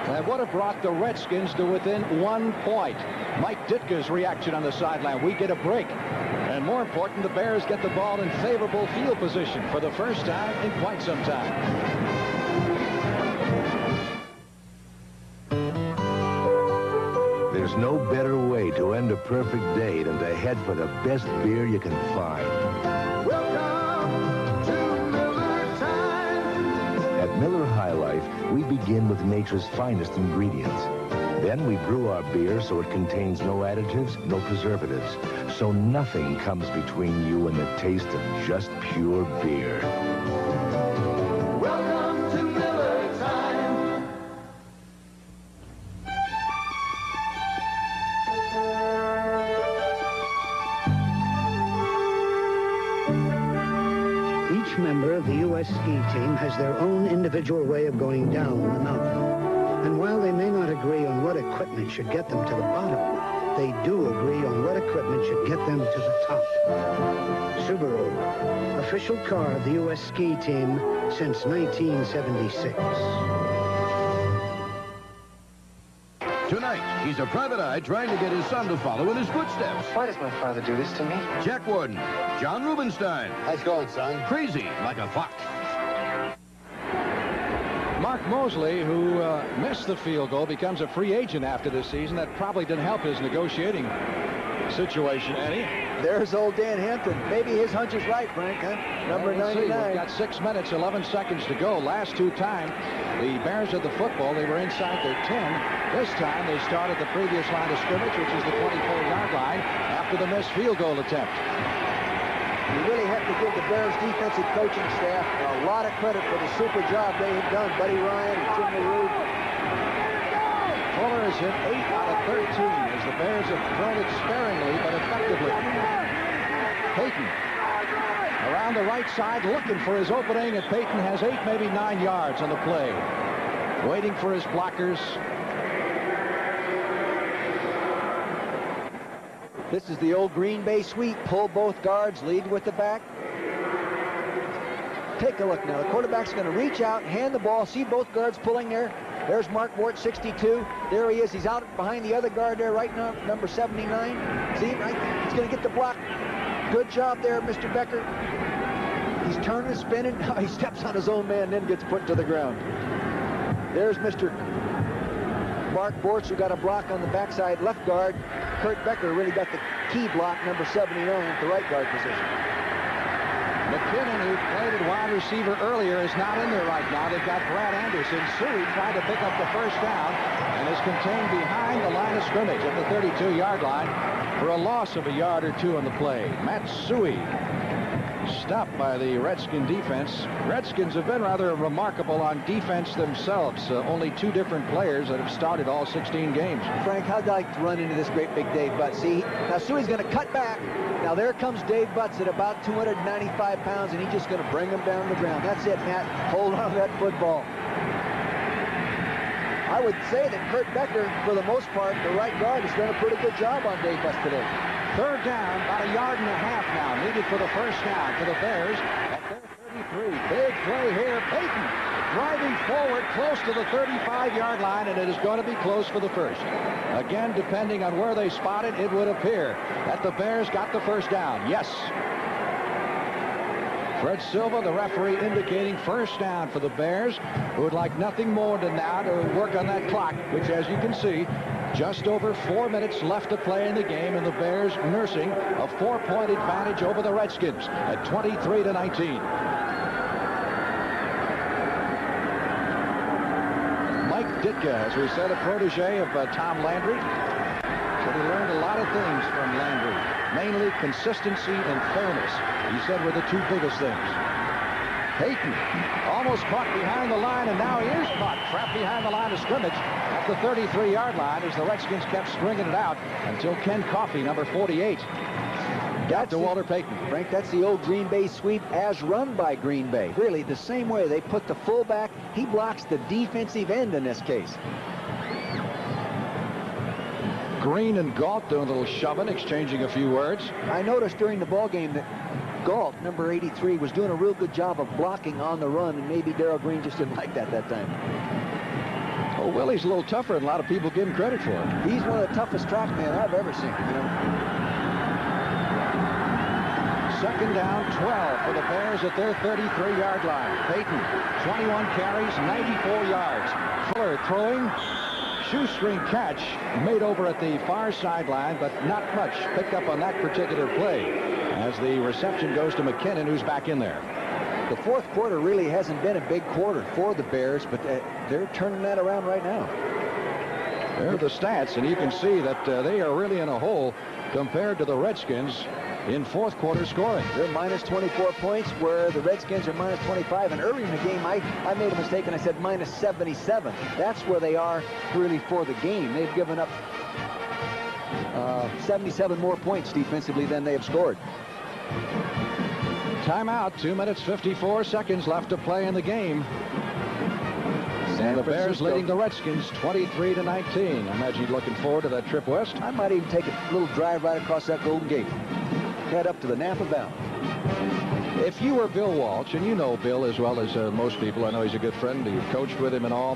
That would have brought the Redskins to within 1 point. Mike Ditka's reaction on the sideline. We get a break. And more important, the Bears get the ball in favorable field position for the first time in quite some time. There's no better way to end a perfect day than to head for the best beer you can find. Welcome to Miller Time. At Miller High Life, we begin with nature's finest ingredients. Then we brew our beer so it contains no additives, no preservatives, so nothing comes between you and the taste of just pure beer. member of the U.S. ski team has their own individual way of going down the mountain. And while they may not agree on what equipment should get them to the bottom, they do agree on what equipment should get them to the top. Subaru, official car of the U.S. ski team since 1976. Tonight, he's a private eye trying to get his son to follow in his footsteps. Why does my father do this to me? Jack Warden, John Rubenstein. How's it going, son? Crazy like a fox. Mark Mosley, who missed the field goal, becomes a free agent after this season. That probably didn't help his negotiating situation any. There's old Dan Hampton. Maybe his hunch is right, Frank, huh? Number 99. We've got 6 minutes, 11 seconds to go. Last two times, the Bears had the football. They were inside their 10. This time, they started the previous line of scrimmage, which is the 24-yard line, after the missed field goal attempt. You really have to give the Bears defensive coaching staff a lot of credit for the super job they have done. Buddy Ryan and Jim LaRue. Fuller has hit 8 out of 13 as the Bears have thrown it sparingly but effectively. Payton around the right side looking for his opening, and Payton has 8, maybe 9 yards on the play. Waiting for his blockers. This is the old Green Bay sweep. Pull both guards, lead with the back. Take a look now. The quarterback's going to reach out, hand the ball. See both guards pulling there. There's Mark Mort, 62. There he is. He's out behind the other guard there, right now, number 79. See, right? He's going to get the block. Good job there, Mr. Becker. He's turning, spinning. Now he steps on his own man, then gets put to the ground. There's Mr. Mark Bortz, who got a block on the backside left guard. Kurt Becker really got the key block, number 79, at the right guard position. McKinnon, who played at wide receiver earlier, is not in there right now. They've got Brad Anderson. Suey tried to pick up the first down and is contained behind the line of scrimmage at the 32-yard line for a loss of a yard or two on the play. Matt Suey stopped by the Redskin defense. Redskins have been rather remarkable on defense themselves. Only 2 different players that have started all 16 games. Frank, how'd you like to run into this great big Dave Butts? See, now Suey's going to cut back. Now there comes Dave Butts at about 295 pounds, and he's just going to bring him down to the ground. That's it, Matt. Hold on to that football. I would say that Kurt Becker, for the most part, the right guard, has done a pretty good job on Dave Butts today. Third down, about a yard and a half now, needed for the first down for the Bears at their 33. Big play here. Payton driving forward close to the 35-yard line, and it is going to be close for the first. Again, depending on where they spot it, it would appear that the Bears got the first down. Yes. Fred Silva, the referee, indicating first down for the Bears, who would like nothing more than now to work on that clock, which, as you can see, just over 4 minutes left to play in the game, and the Bears nursing a 4-point advantage over the Redskins at 23-19. Mike Ditka, as we said, a protege of Tom Landry. Said he learned a lot of things from Landry, mainly consistency and fairness. He said were the 2 biggest things. Payton almost caught behind the line, and now he is caught trapped behind the line of scrimmage at the 33-yard line as the Redskins kept stringing it out until Ken Coffey, number 48, got to Walter Payton. Frank, that's the old Green Bay sweep as run by Green Bay. Really, the same way they put the fullback. He blocks the defensive end in this case. Green and Galt doing a little shoving, exchanging a few words. I noticed during the ball game that Galt, number 83, was doing a real good job of blocking on the run, and maybe Darryl Green just didn't like that time. Oh, Willie's a little tougher than a lot of people give him credit for. He's one of the toughest track men I've ever seen. You know? Second down, 12 for the Bears at their 33-yard line. Payton, 21 carries, 94 yards. Fuller throwing. Shoestring catch made over at the far sideline, but not much picked up on that particular play as the reception goes to McKinnon, who's back in there. The fourth quarter really hasn't been a big quarter for the Bears, but they're turning that around right now. There are the stats, and you can see that they are really in a hole compared to the Redskins in fourth quarter scoring. They're minus 24 points, where the Redskins are minus 25. And early in the game, I made a mistake and I said minus 77. That's where they are really for the game. They've given up 77 more points defensively than they have scored. Timeout. 2 minutes, 54 seconds left to play in the game. And the Bears leading the Redskins 23-19. I imagine you're looking forward to that trip west. I might even take a little drive right across that Golden Gate. Head up to the Napa Valley. If you were Bill Walsh, and you know Bill as well as most people, I know he's a good friend, you've coached with him and all,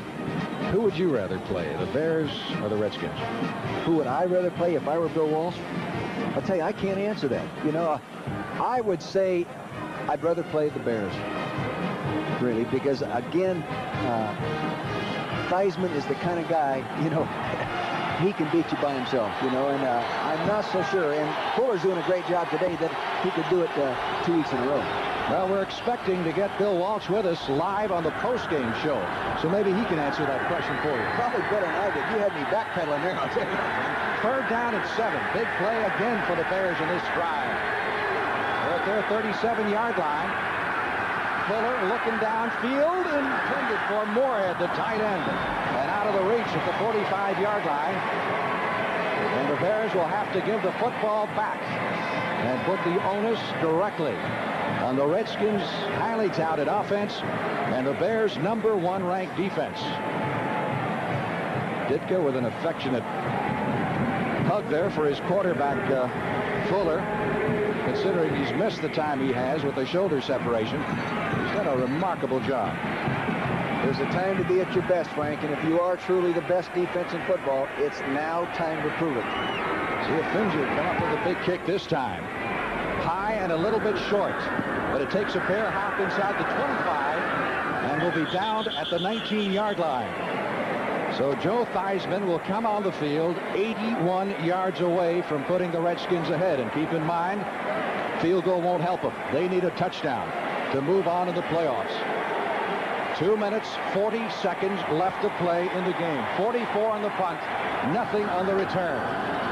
who would you rather play, the Bears or the Redskins? Who would I rather play if I were Bill Walsh? I'll tell you, I can't answer that. You know, I would say I'd rather play the Bears, really, because, again, Theismann is the kind of guy, you know, he can beat you by himself, you know, and I'm not so sure. And Fuller's doing a great job today that he could do it 2 weeks in a row. Well, we're expecting to get Bill Walsh with us live on the post-game show, so maybe he can answer that question for you. Probably better than I did. You had me backpedaling there, I'll tell you. Third down at 7. Big play again for the Bears in this drive. They're at their 37-yard line. Fuller looking downfield, intended for Moorhead, the tight end, and out of the reach at the 45-yard line. And the Bears will have to give the football back and put the onus directly on the Redskins' highly touted offense and the Bears' #1 ranked defense. Ditka with an affectionate hug there for his quarterback, Fuller, considering he's missed the time he has with the shoulder separation. He's done a remarkable job. There's a time to be at your best, Frank, and if you are truly the best defense in football, it's now time to prove it. See if Fincher come up with a big kick this time. High and a little bit short, but it takes a fair hop inside the 25 and will be down at the 19-yard line. So Joe Theismann will come on the field 81 yards away from putting the Redskins ahead. And keep in mind, field goal won't help them. They need a touchdown to move on in the playoffs. 2 minutes, 40 seconds left to play in the game. 44 on the punt, nothing on the return.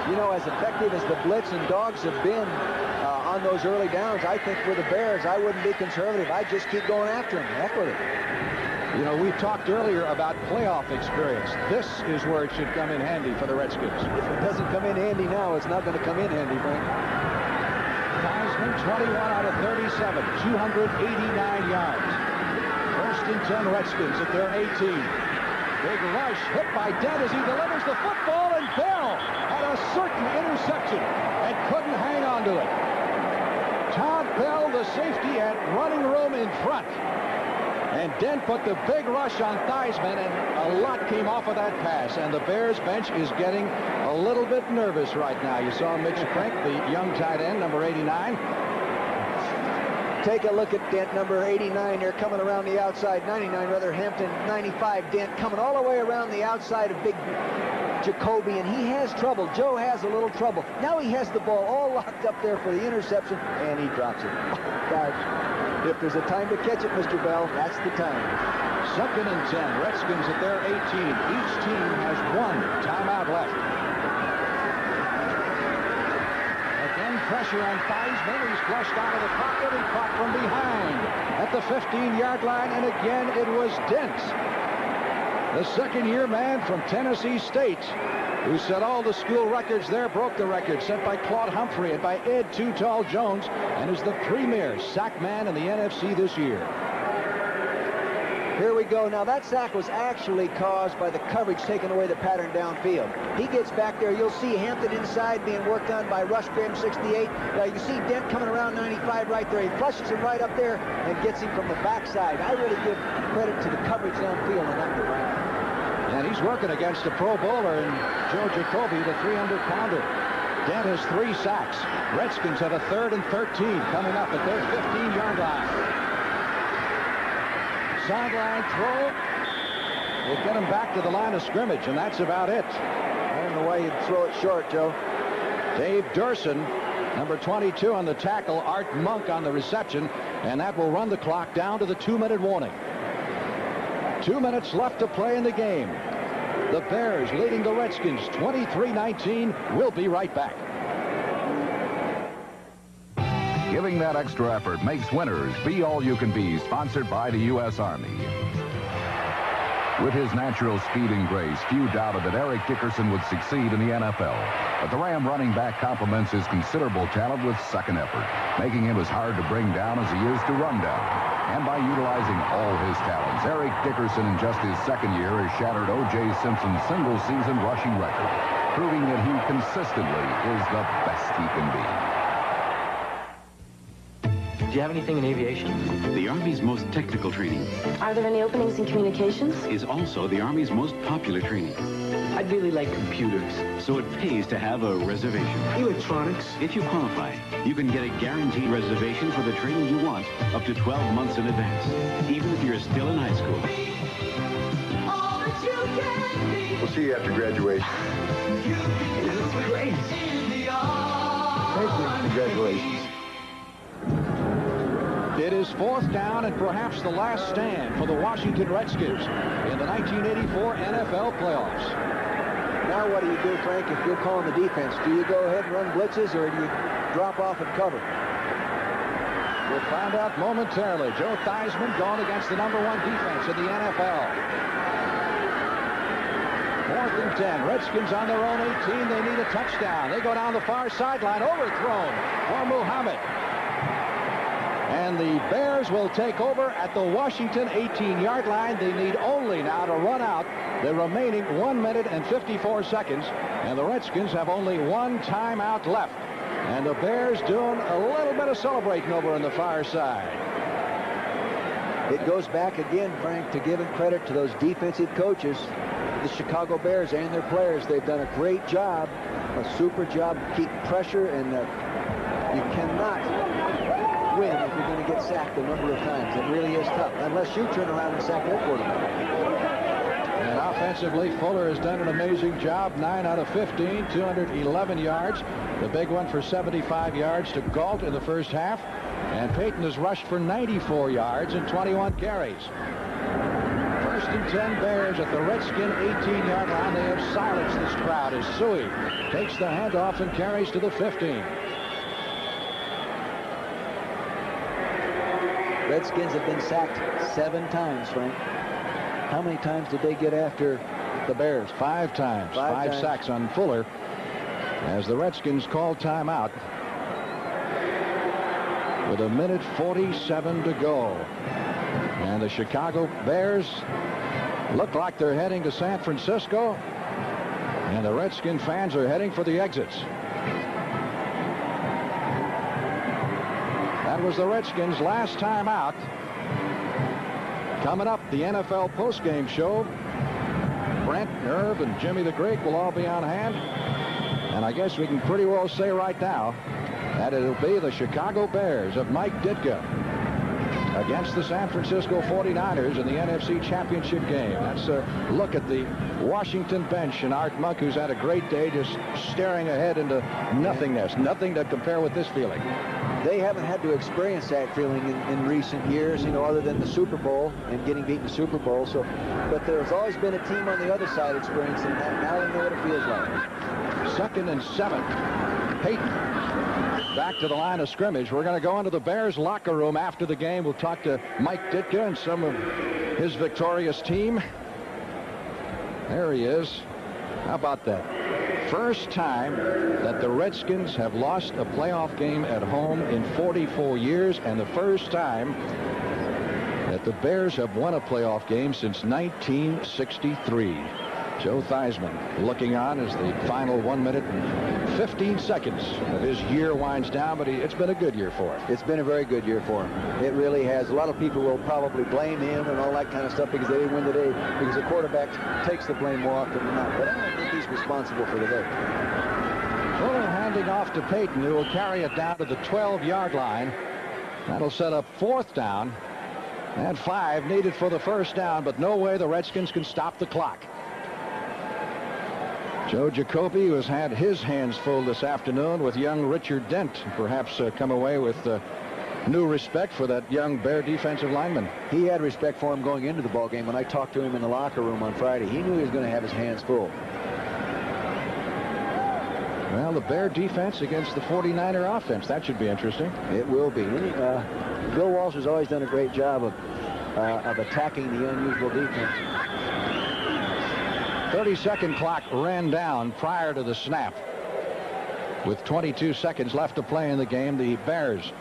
You know, as effective as the blitz and dogs have been on those early downs, I think for the Bears, I wouldn't be conservative. I'd just keep going after them. Heck with it. You know, we talked earlier about playoff experience. This is where it should come in handy for the Redskins. If it doesn't come in handy now, it's not going to come in handy, Frank. Theismann, 21 out of 37, 289 yards. First and 10 Redskins at their 18. Big rush, hit by Dent as he delivers the football, and Bell had a certain interception and couldn't hang on to it. Todd Bell, the safety, had running room in front. And Dent put the big rush on Theismann, and a lot came off of that pass. And the Bears bench is getting a little bit nervous right now. You saw Mitch Crank, the young tight end, number 89. Take a look at Dent, number 89 there, coming around the outside. 99, rather, Hampton, 95. Dent coming all the way around the outside of big Jacoby, and he has trouble. Joe has a little trouble. Now he has the ball all locked up there for the interception, and he drops it. Guys, if there's a time to catch it, Mr. Bell, that's the time. 2nd and 10. Redskins at their 18. Each team has 1 timeout left. Again, pressure on Theismann. He's flushed out of the pocket and caught from behind at the 15-yard line, and again it was Dent, the second-year man from Tennessee State, who set all the school records there, broke the record set by Claude Humphrey and by Ed Too Tall Jones, and is the premier sack man in the NFC this year. Here we go. Now, that sack was actually caused by the coverage taking away the pattern downfield. He gets back there. You'll see Hampton inside being worked on by Rush Graham, 68. Now, you see Dent coming around 95 right there. He flushes him right up there and gets him from the backside. I really give credit to the coverage downfield on that one. And he's working against a Pro Bowler in Joe Jacoby, the 300-pounder. Dent has 3 sacks. Redskins have a 3rd and 13 coming up at their 15-yard line. Sideline throw will get him back to the line of scrimmage, and that's about it. I don't know why you'd throw it short, Joe. Dave Durson, number 22 on the tackle, Art Monk on the reception, and that will run the clock down to the 2-minute warning. 2 minutes left to play in the game. The Bears leading the Redskins 23-19. We'll be right back. Giving that extra effort makes winners be all you can be, sponsored by the U.S. Army. With his natural speed and grace, few doubted that Eric Dickerson would succeed in the NFL. But the Ram running back complements his considerable talent with second effort, making him as hard to bring down as he is to run down. And by utilizing all his talents, Eric Dickerson in just his second year has shattered O.J. Simpson's single-season rushing record, proving that he consistently is the best he can be. Do you have anything in aviation? The Army's most technical training Are there any openings in communications? is also the Army's most popular training. I'd really like computers. So it pays to have a reservation. Electronics. If you qualify, you can get a guaranteed reservation for the training you want up to 12 months in advance, even if you're still in high school. We'll see you after graduation. This is great. Thank you. Congratulations. It is fourth down and perhaps the last stand for the Washington Redskins in the 1984 NFL playoffs. Now what do you do, Frank, if you're calling the defense? Do you go ahead and run blitzes, or do you drop off and cover? We'll find out momentarily. Joe Theismann going against the #1 defense in the NFL. 4th and 10. Redskins on their own 18. They need a touchdown. They go down the far sideline. Overthrown for Muhammad. And the Bears will take over at the Washington 18-yard line. They need only now to run out the remaining 1 minute and 54 seconds. And the Redskins have only one timeout left. And the Bears doing a little bit of celebrating over on the far side. It goes back again, Frank, to giving credit to those defensive coaches, the Chicago Bears and their players. They've done a great job, a super job, keep pressure, and you cannot win if you're going to get sacked a number of times. It really is tough, unless you turn around and sack their quarterback. And offensively, Fuller has done an amazing job. 9 out of 15, 211 yards. The big one for 75 yards to Galt in the first half. And Payton has rushed for 94 yards and 21 carries. 1st and 10 Bears at the Redskin 18-yard line. They have silenced this crowd as Suey takes the handoff and carries to the 15. Redskins have been sacked 7 times, Frank. How many times did they get after the Bears? 5 times. 5 sacks on Fuller as the Redskins call timeout with 1:47 to go. And the Chicago Bears look like they're heading to San Francisco, and the Redskin fans are heading for the exits. That was the Redskins' last time out. Coming up, the NFL postgame show. Brent, Irv, and Jimmy the Greek will all be on hand. And I guess we can pretty well say right now that it'll be the Chicago Bears of Mike Ditka against the San Francisco 49ers in the NFC Championship game. That's a look at the Washington bench and Art Monk, who's had a great day just staring ahead into nothingness. Nothing to compare with this feeling. They haven't had to experience that feeling in recent years, you know, other than the Super Bowl and getting beaten in the Super Bowl. So, but there's always been a team on the other side experiencing that. Now they know what it feels like. 2nd and 7. Payton back to the line of scrimmage. We're going to go into the Bears locker room after the game. We'll talk to Mike Ditka and some of his victorious team. There he is. How about that? First time that the Redskins have lost a playoff game at home in 44 years, and the first time that the Bears have won a playoff game since 1963. Joe Theismann looking on as the final 1 minute and 15 seconds of his year winds down, but it's been a good year for him. It's been a very good year for him. It really has. A lot of people will probably blame him and all that kind of stuff because they didn't win today, because the quarterback takes the blame more often than not. But I don't think he's responsible for today. Fuller handing off to Payton, who will carry it down to the 12-yard line. That'll set up 4th down and 5 needed for the first down, but no way the Redskins can stop the clock. Joe Jacoby, who has had his hands full this afternoon with young Richard Dent, perhaps come away with new respect for that young Bear defensive lineman. He had respect for him going into the ball game. When I talked to him in the locker room on Friday, he knew he was going to have his hands full. Well, the Bear defense against the 49er offense. That should be interesting. It will be. Bill Walsh has always done a great job of attacking the unusual defense. 30-second clock ran down prior to the snap. With 22 seconds left to play in the game, the Bears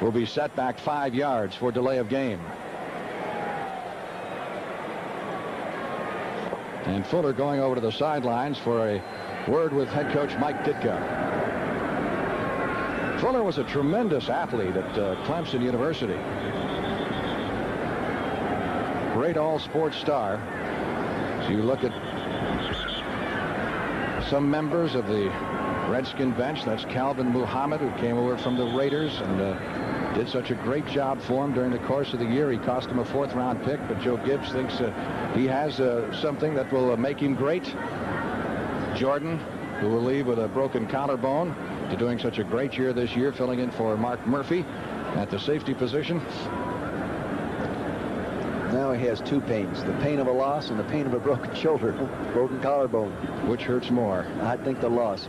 will be set back 5 yards for delay of game. And Fuller going over to the sidelines for a word with head coach Mike Ditka. Fuller was a tremendous athlete at Clemson University. Great all-sports star. So you look at some members of the Redskin bench. That's Calvin Muhammad, who came over from the Raiders and did such a great job for him during the course of the year. He cost him a 4th-round pick, but Joe Gibbs thinks he has something that will make him great. Jordan, who will leave with a broken collarbone, to doing such a great year this year, filling in for Mark Murphy at the safety position. Now he has 2 pains, the pain of a loss and the pain of a broken shoulder, broken collarbone. Which hurts more? I think the loss.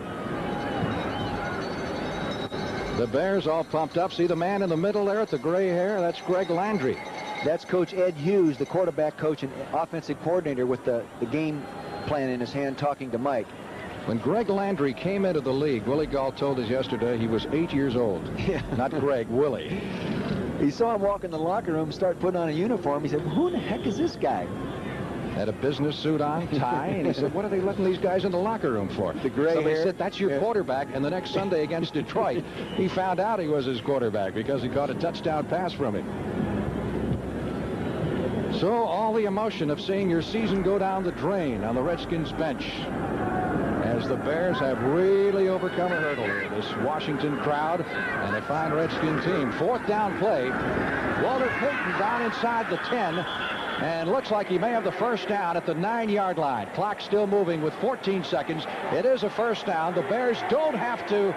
The Bears all pumped up. See the man in the middle there with the gray hair? That's Greg Landry. That's Coach Ed Hughes, the quarterback coach and offensive coordinator, with the game plan in his hand, talking to Mike. When Greg Landry came into the league, Willie Galt told us yesterday he was 8 years old. Yeah. Not Greg, Willie. He saw him walk in the locker room, start putting on a uniform. He said, who the heck is this guy? Had a business suit on, tie, and he said, what are they letting these guys in the locker room for? The gray so they hair. said, that's your quarterback. And the next Sunday against Detroit, he found out he was his quarterback because he caught a touchdown pass from him. So all the emotion of seeing your season go down the drain on the Redskins bench as the Bears have really overcome a hurdle here. This Washington crowd and a fine Redskin team. 4th down play. Walter Payton down inside the 10. And looks like he may have the first down at the 9-yard line. Clock still moving with 14 seconds. It is a first down. The Bears don't have to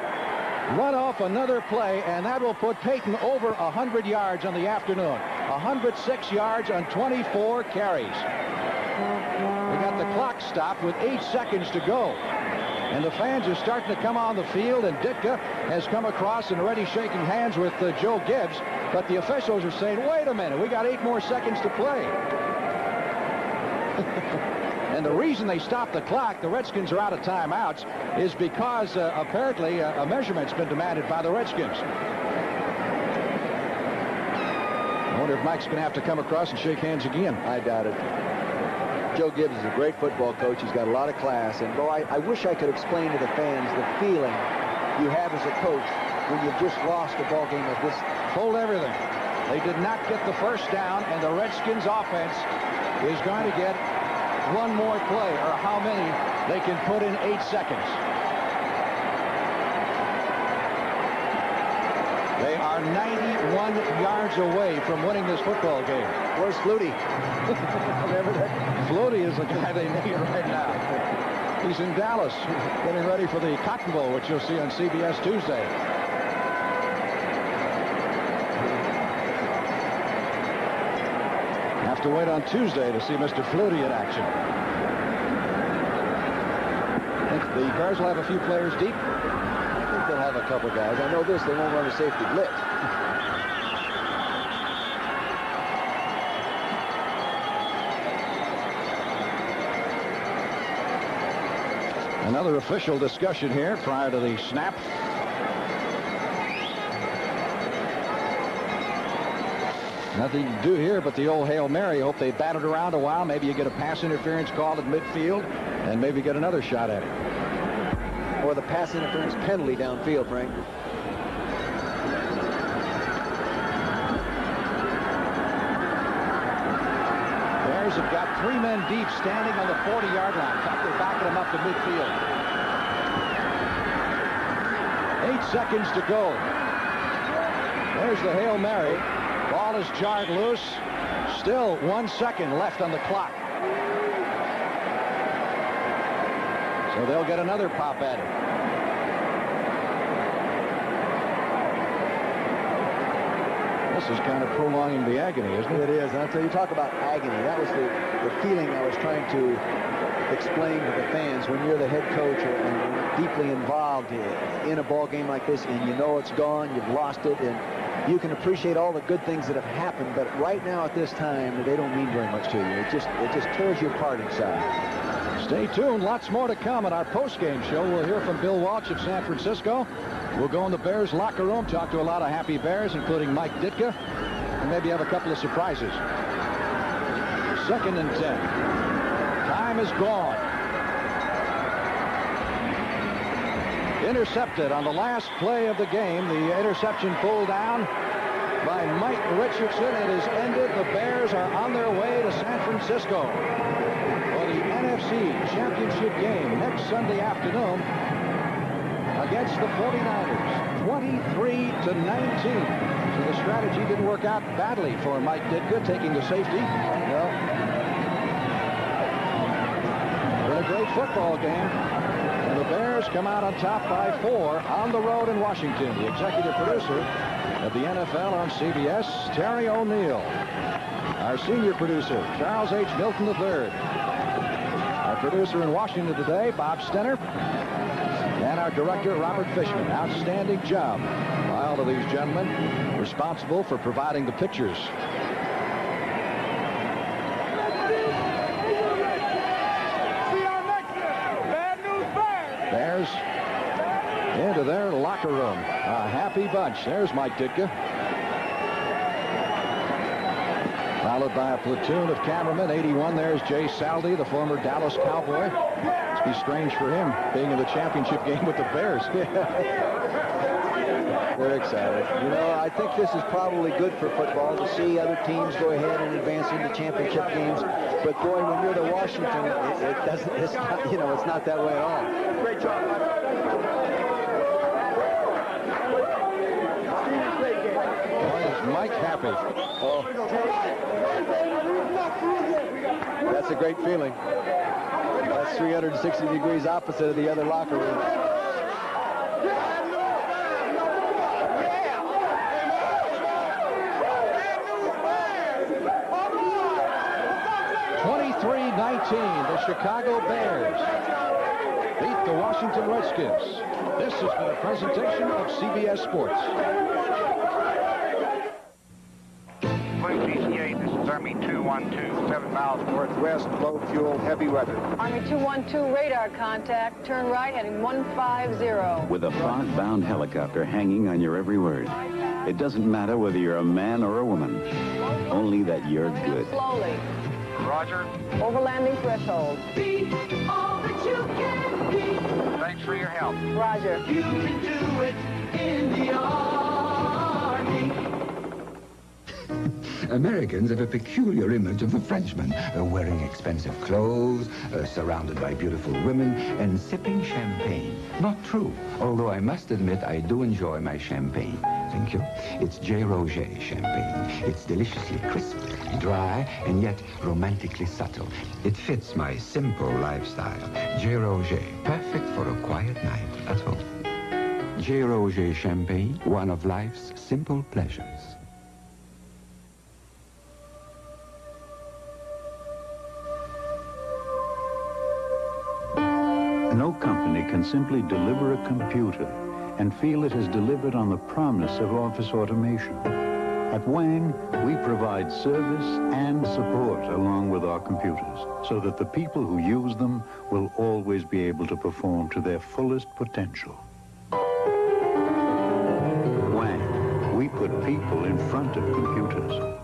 run off another play, and that will put Payton over 100 yards on the afternoon. 106 yards on 24 carries. We got the clock stopped with 8 seconds to go. And the fans are starting to come on the field, and Ditka has come across and already shaking hands with Joe Gibbs. But the officials are saying, wait a minute, we got 8 more seconds to play. And the reason they stopped the clock, the Redskins are out of timeouts, is because apparently a measurement's been demanded by the Redskins. I wonder if Mike's going to have to come across and shake hands again. I doubt it. Joe Gibbs is a great football coach. He's got a lot of class. And, boy, I wish I could explain to the fans the feeling you have as a coach when you've just lost a ball game like this. Hold everything. They did not get the first down, and the Redskins offense is going to get one more play, or how many they can put in 8 seconds. They are 91 yards away from winning this football game. Where's Flutie? Flutie is the guy they need right now. He's in Dallas getting ready for the Cotton Bowl, which you'll see on CBS Tuesday. Have to wait on Tuesday to see Mr. Flutie in action. The Bears will have a few players deep. I think they'll have a couple guys. I know this, they won't run a safety blitz. Another official discussion here prior to the snap. Nothing to do here but the old Hail Mary. Hope they bat it around a while. Maybe you get a pass interference called at midfield and maybe get another shot at it. Or the pass interference penalty downfield, Frank. Bears have got 3 men deep standing on the 40-yard line. In fact, they're backing them up to midfield. 8 seconds to go. There's the Hail Mary. Ball is jarred loose. Still 1 second left on the clock. So they'll get another pop at it. This is kind of prolonging the agony, isn't it? It is. And I'll tell you, talk about agony. That was the feeling I was trying to explain to the fans. When you're the head coach and deeply involved in a ball game like this, and you know it's gone, you've lost it, and you can appreciate all the good things that have happened, but right now at this time, they don't mean very much to you. It just tears you apart inside. Stay tuned. Lots more to come at our post-game show. We'll hear from Bill Walsh of San Francisco. We'll go in the Bears locker room, talk to a lot of happy Bears, including Mike Ditka, and maybe have a couple of surprises. 2nd and 10. Time is gone. Intercepted on the last play of the game. The interception pulled down by Mike Richardson. It has ended. The Bears are on their way to San Francisco for the NFC Championship game next Sunday afternoon against the 49ers, 23-19. So the strategy didn't work out badly for Mike Ditka, taking the safety. Well, been a great football game. And the Bears come out on top by 4 on the road in Washington. The executive producer of the NFL on CBS, Terry O'Neill. Our senior producer, Charles H. Milton III. Our producer in Washington today, Bob Stenner. And our director, Robert Fishman. Outstanding job by all of these gentlemen responsible for providing the pictures. Bears into their locker room. A happy bunch. There's Mike Ditka. Followed by a platoon of cameramen. 81, there's Jay Saldi, the former Dallas Cowboy. Must be strange for him being in the championship game with the Bears. They're excited. You know, I think this is probably good for football to see other teams go ahead and advance into championship games. But boy, when you're the Washington, it doesn't. It's not. You know, it's not that way at all. Great job. Boy, is Mike happy. Oh. That's a great feeling. That's 360 degrees opposite of the other locker room. 23-19, the Chicago Bears beat the Washington Redskins. This has been a presentation of CBS Sports. DCA, this is Army 212, 7 miles northwest, low fuel, heavy weather. Army 212, radar contact, turn right, heading 150. With a fog-bound helicopter hanging on your every word. It doesn't matter whether you're a man or a woman, only that you're good. Slowly. Roger. Overlanding threshold. Be all that you can be. Thanks for your help. Roger. You can do it in the Army. Americans have a peculiar image of the Frenchman, wearing expensive clothes, surrounded by beautiful women, and sipping champagne. Not true, although I must admit I do enjoy my champagne. Thank you. It's J. Roger champagne. It's deliciously crisp, dry, and yet romantically subtle. It fits my simple lifestyle. J. Roger, perfect for a quiet night at home. J. Roger champagne, one of life's simple pleasures. No company can simply deliver a computer and feel it has delivered on the promise of office automation. At Wang, we provide service and support along with our computers so that the people who use them will always be able to perform to their fullest potential. Wang, we put people in front of computers.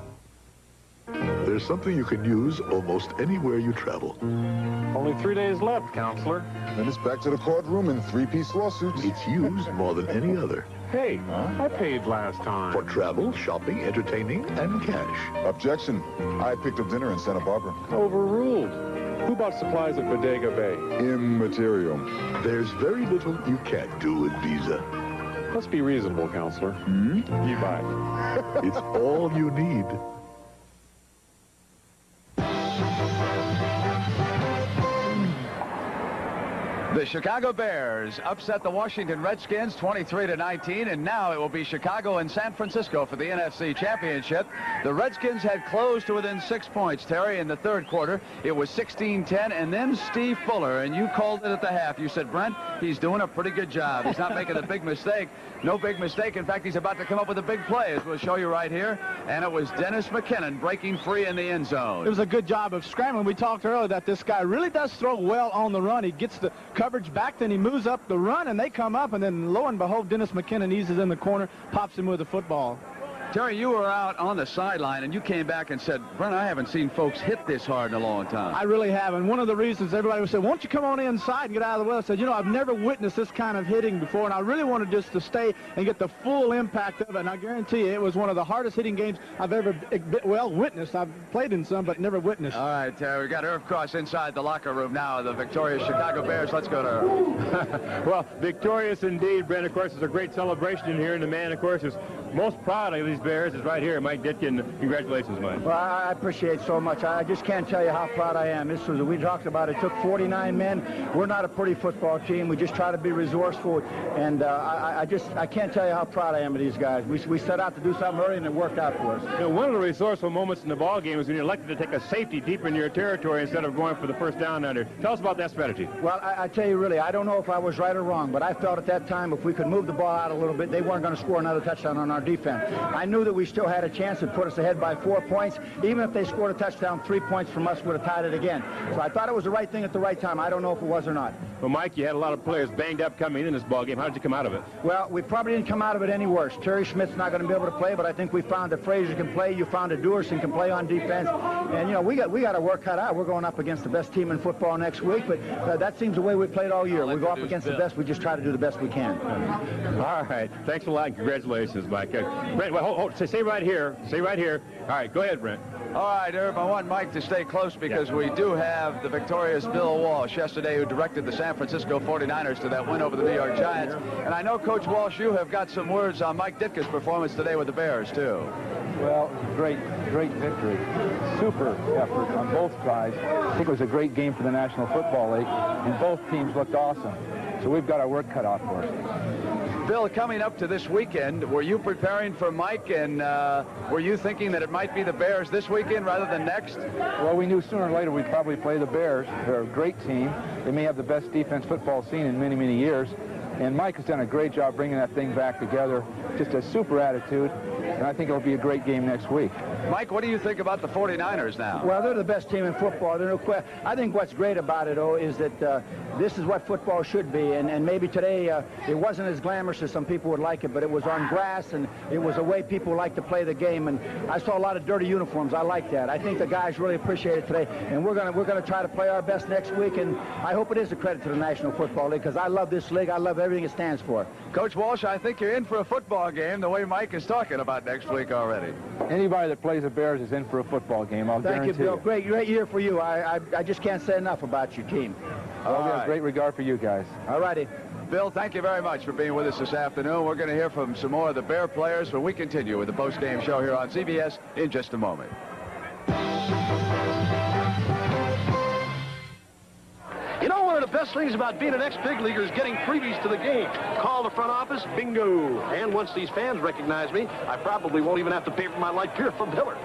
There's something you can use almost anywhere you travel. Only 3 days left, counselor. Then it's back to the courtroom in three-piece lawsuits. It's used more than any other. Hey, I paid last time. For travel, shopping, entertaining, and cash. Objection. I picked up dinner in Santa Barbara. Overruled. Who bought supplies at Bodega Bay? Immaterial. There's very little you can't do with Visa. Let's be reasonable, counselor. You buy. It's all you need. The The Chicago Bears upset the Washington Redskins 23-19, and now it will be Chicago and San Francisco for the NFC Championship. The Redskins had closed to within 6 points, Terry, in the third quarter. It was 16-10, and then Steve Fuller, and you called it at the half. You said, Brent, he's doing a pretty good job. He's not making a big mistake. No big mistake. In fact, he's about to come up with a big play, as we'll show you right here. And it was Dennis McKinnon breaking free in the end zone. It was a good job of scrambling. We talked earlier that this guy really does throw well on the run. He gets the coverage back, then he moves up the run, and they come up, and then lo and behold, Dennis McKinnon eases in the corner, pops him with the football. Terry, you were out on the sideline, and you came back and said, Brent, I haven't seen folks hit this hard in a long time. I really haven't. One of the reasons everybody would say, won't you come on inside and get out of the way? I said, you know, I've never witnessed this kind of hitting before, and I really wanted just to stay and get the full impact of it. And I guarantee you, it was one of the hardest hitting games I've ever, well, witnessed. I've played in some, but never witnessed. All right, Terry, we got Irv Cross inside the locker room now. The victorious Chicago Bears. Let's go to Irv. Well, victorious indeed, Brent. Of course, there's a great celebration in here, and the man, of course, is most proud of these Bears is right here, Mike Ditkin. Congratulations, Mike. Well, I appreciate so much. I just can't tell you how proud I am. This was, we talked about it, took 49 men. We're not a pretty football team. We just try to be resourceful, and I can't tell you how proud I am of these guys. We set out to do something early, and it worked out for us. You know, one of the resourceful moments in the ball game is when you're elected to take a safety deep into your territory instead of going for the first down under. Tell us about that strategy. Well, I tell you, really, I don't know if I was right or wrong, but I felt at that time if we could move the ball out a little bit, they weren't going to score another touchdown on our defense. I knew that we still had a chance to put us ahead by 4 points. Even if they scored a touchdown, 3 points from us would have tied it again. So I thought it was the right thing at the right time. I don't know if it was or not. Well, Mike, you had a lot of players banged up coming in this ball game. How did you come out of it? Well, we probably didn't come out of it any worse. Terry Schmidt's not going to be able to play, but I think we found that Frazier can play. You found that Dewerson can play on defense. And, you know, we got our work cut out. We're going up against the best team in football next week, but that seems the way we played all year. We go up against the best. We just try to do the best we can. All right. Thanks a lot. Congratulations, Mike. Brent, well, stay right here. Stay right here. All right. Go ahead, Brent. All right, Irv, I want Mike to stay close because we do have the victorious Bill Walsh yesterday, who directed the San Francisco 49ers to that win over the New York Giants. And I know, Coach Walsh, you have got some words on Mike Ditka's performance today with the Bears, too. Well, great victory. Super effort on both sides. I think it was a great game for the National Football League, and both teams looked awesome. So we've got our work cut out for us. Bill, coming up to this weekend, were you preparing for Mike, and were you thinking that it might be the Bears this weekend rather than next? Well, we knew sooner or later we'd probably play the Bears. They're a great team. They may have the best defense football seen in many, many years. And Mike has done a great job bringing that thing back together. Just a super attitude, and I think it'll be a great game next week. Mike, what do you think about the 49ers now? Well, they're the best team in football. I think what's great about it, is that this is what football should be. And maybe today it wasn't as glamorous as some people would like it, but it was on grass, and it was a way people like to play the game. And I saw a lot of dirty uniforms. I like that. I think the guys really appreciate it today. And we're gonna try to play our best next week. And I hope it is a credit to the National Football League, because I love this league. I love everything it stands for. Coach Walsh, I think you're in for a football game the way Mike is talking about next week already. Anybody that plays the Bears is in for a football game, I'll guarantee you. Thank you, Bill. Great year for you. I just can't say enough about your team. Well, we have great regard for you guys. All righty. Bill, thank you very much for being with us this afternoon. We're going to hear from some more of the Bear players when we continue with the post-game show here on CBS in just a moment. You know, one of the best things about being an ex-big leaguer is getting freebies to the game. Call the front office, bingo. And once these fans recognize me, I probably won't even have to pay for my light beer from Miller.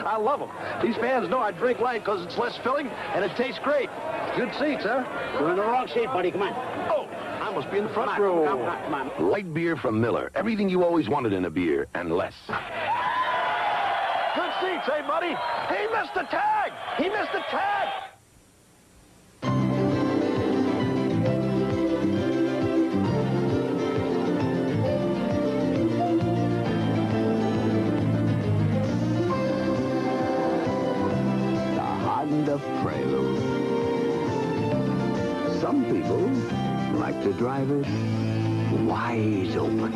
I love them. These fans know I drink light because it's less filling and it tastes great. Good seats, huh? You're in the wrong seat, buddy. Come on. Oh, I must be in the front row. Come on. Light beer from Miller. Everything you always wanted in a beer, and less. Good seats, hey, buddy? He missed the tag! He missed the tag! The prelude. Some people like to drive it wide open.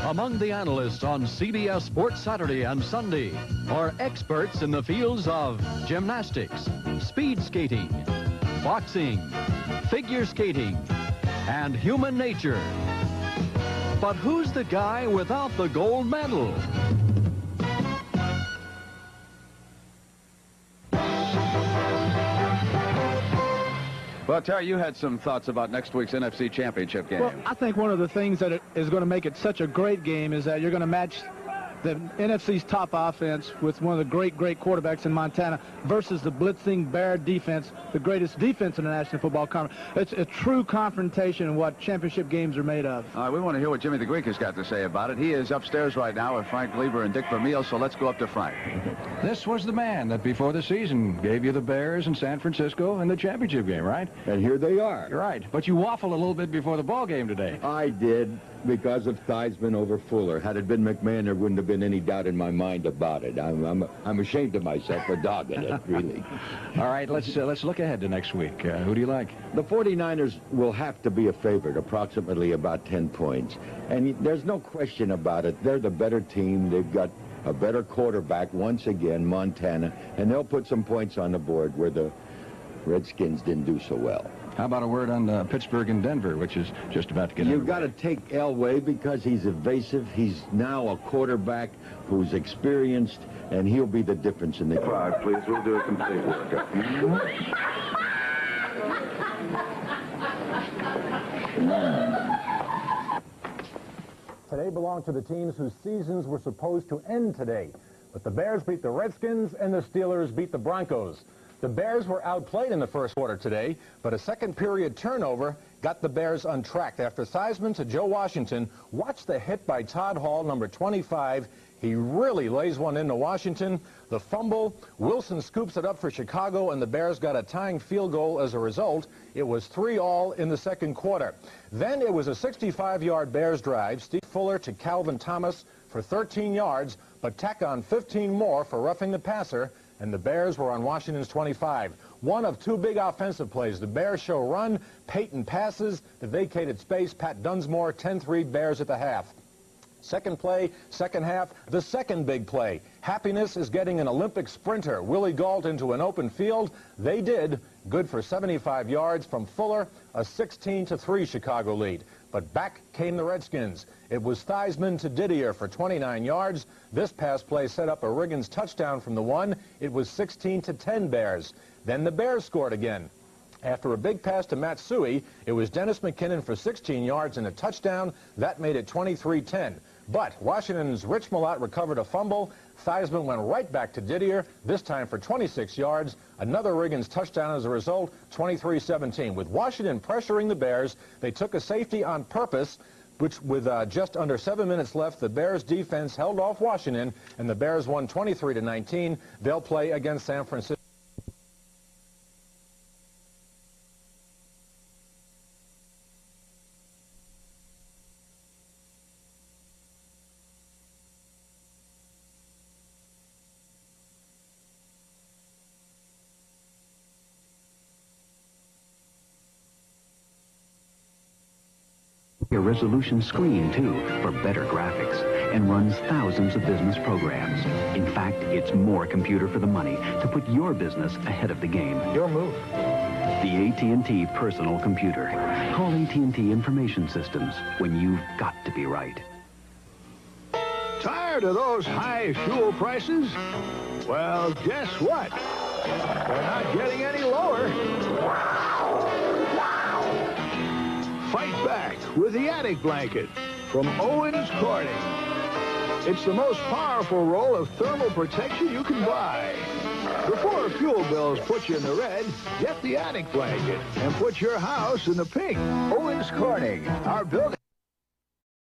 Among the analysts on CBS Sports Saturday and Sunday are experts in the fields of gymnastics, speed skating, boxing, figure skating, and human nature. But who's the guy without the gold medal? Well, Terry, you had some thoughts about next week's NFC Championship game. Well, I think one of the things that is going to make it such a great game is that you're going to match the NFC's top offense with one of the great quarterbacks in Montana versus the blitzing Bear defense, the greatest defense in the National Football Conference. It's a true confrontation in what championship games are made of. All right, we want to hear what Jimmy the Greek has got to say about it. He is upstairs right now with Frank Lieber and Dick Vermeil, so let's go up to Frank. This was the man that before the season gave you the Bears in San Francisco in the championship game, right? And here they are. You're right, but you waffled a little bit before the ball game today. I did, because of Theismann over Fuller. Had it been McMahon, there wouldn't have been any doubt in my mind about it. I'm ashamed of myself for dogging it, really. All right, let's look ahead to next week. Who do you like? The 49ers will have to be a favorite, approximately about 10 points. And there's no question about it. They're the better team. They've got a better quarterback, once again, Montana, and they'll put some points on the board where the Redskins didn't do so well. How about a word on Pittsburgh and Denver, which is just about to get You've got to take Elway because he's evasive. He's now a quarterback who's experienced, and he'll be the difference in the 5, please. We'll do a complete workup. Today belonged to the teams whose seasons were supposed to end today. But the Bears beat the Redskins and the Steelers beat the Broncos. The Bears were outplayed in the first quarter today, but a second-period turnover got the Bears untracked after Theismann to Joe Washington. Watch the hit by Todd Hall, number 25. He really lays one into Washington. The fumble, Wilson scoops it up for Chicago, and the Bears got a tying field goal as a result. It was 3-all in the second quarter. Then it was a 65-yard Bears drive. Steve Fuller to Calvin Thomas for 13 yards, but tack on 15 more for roughing the passer, and the Bears were on Washington's 25. One of two big offensive plays. The Bears show run, Peyton passes, the vacated space, Pat Dunsmore, 10-3 Bears at the half. Second play, second half, the second big play. Happiness is getting an Olympic sprinter, Willie Gault, into an open field. They did. Good for 75 yards from Fuller, a 16-3 Chicago lead. But back came the Redskins. It was Theismann to Didier for 29 yards. This pass play set up a Riggins touchdown from the one. It was 16-10 Bears. Then the Bears scored again. After a big pass to Matsui, it was Dennis McKinnon for 16 yards and a touchdown. That made it 23-10. But Washington's Rich Malott recovered a fumble. Theismann went right back to Didier, this time for 26 yards. Another Riggins touchdown as a result, 23-17. With Washington pressuring the Bears, they took a safety on purpose, which with just under 7 minutes left, the Bears defense held off Washington, and the Bears won 23-19. They'll play against San Francisco. A resolution screen, too, for better graphics, and runs thousands of business programs. In fact, it's more computer for the money to put your business ahead of the game. Your move. The AT&T Personal Computer. Call AT&T Information Systems when you've got to be right. Tired of those high fuel prices? Well, guess what? They're not getting any lower. Fight back with the Attic Blanket from Owens Corning. It's the most powerful roll of thermal protection you can buy. Before fuel bills put you in the red, get the Attic Blanket and put your house in the pink. Owens Corning, our building.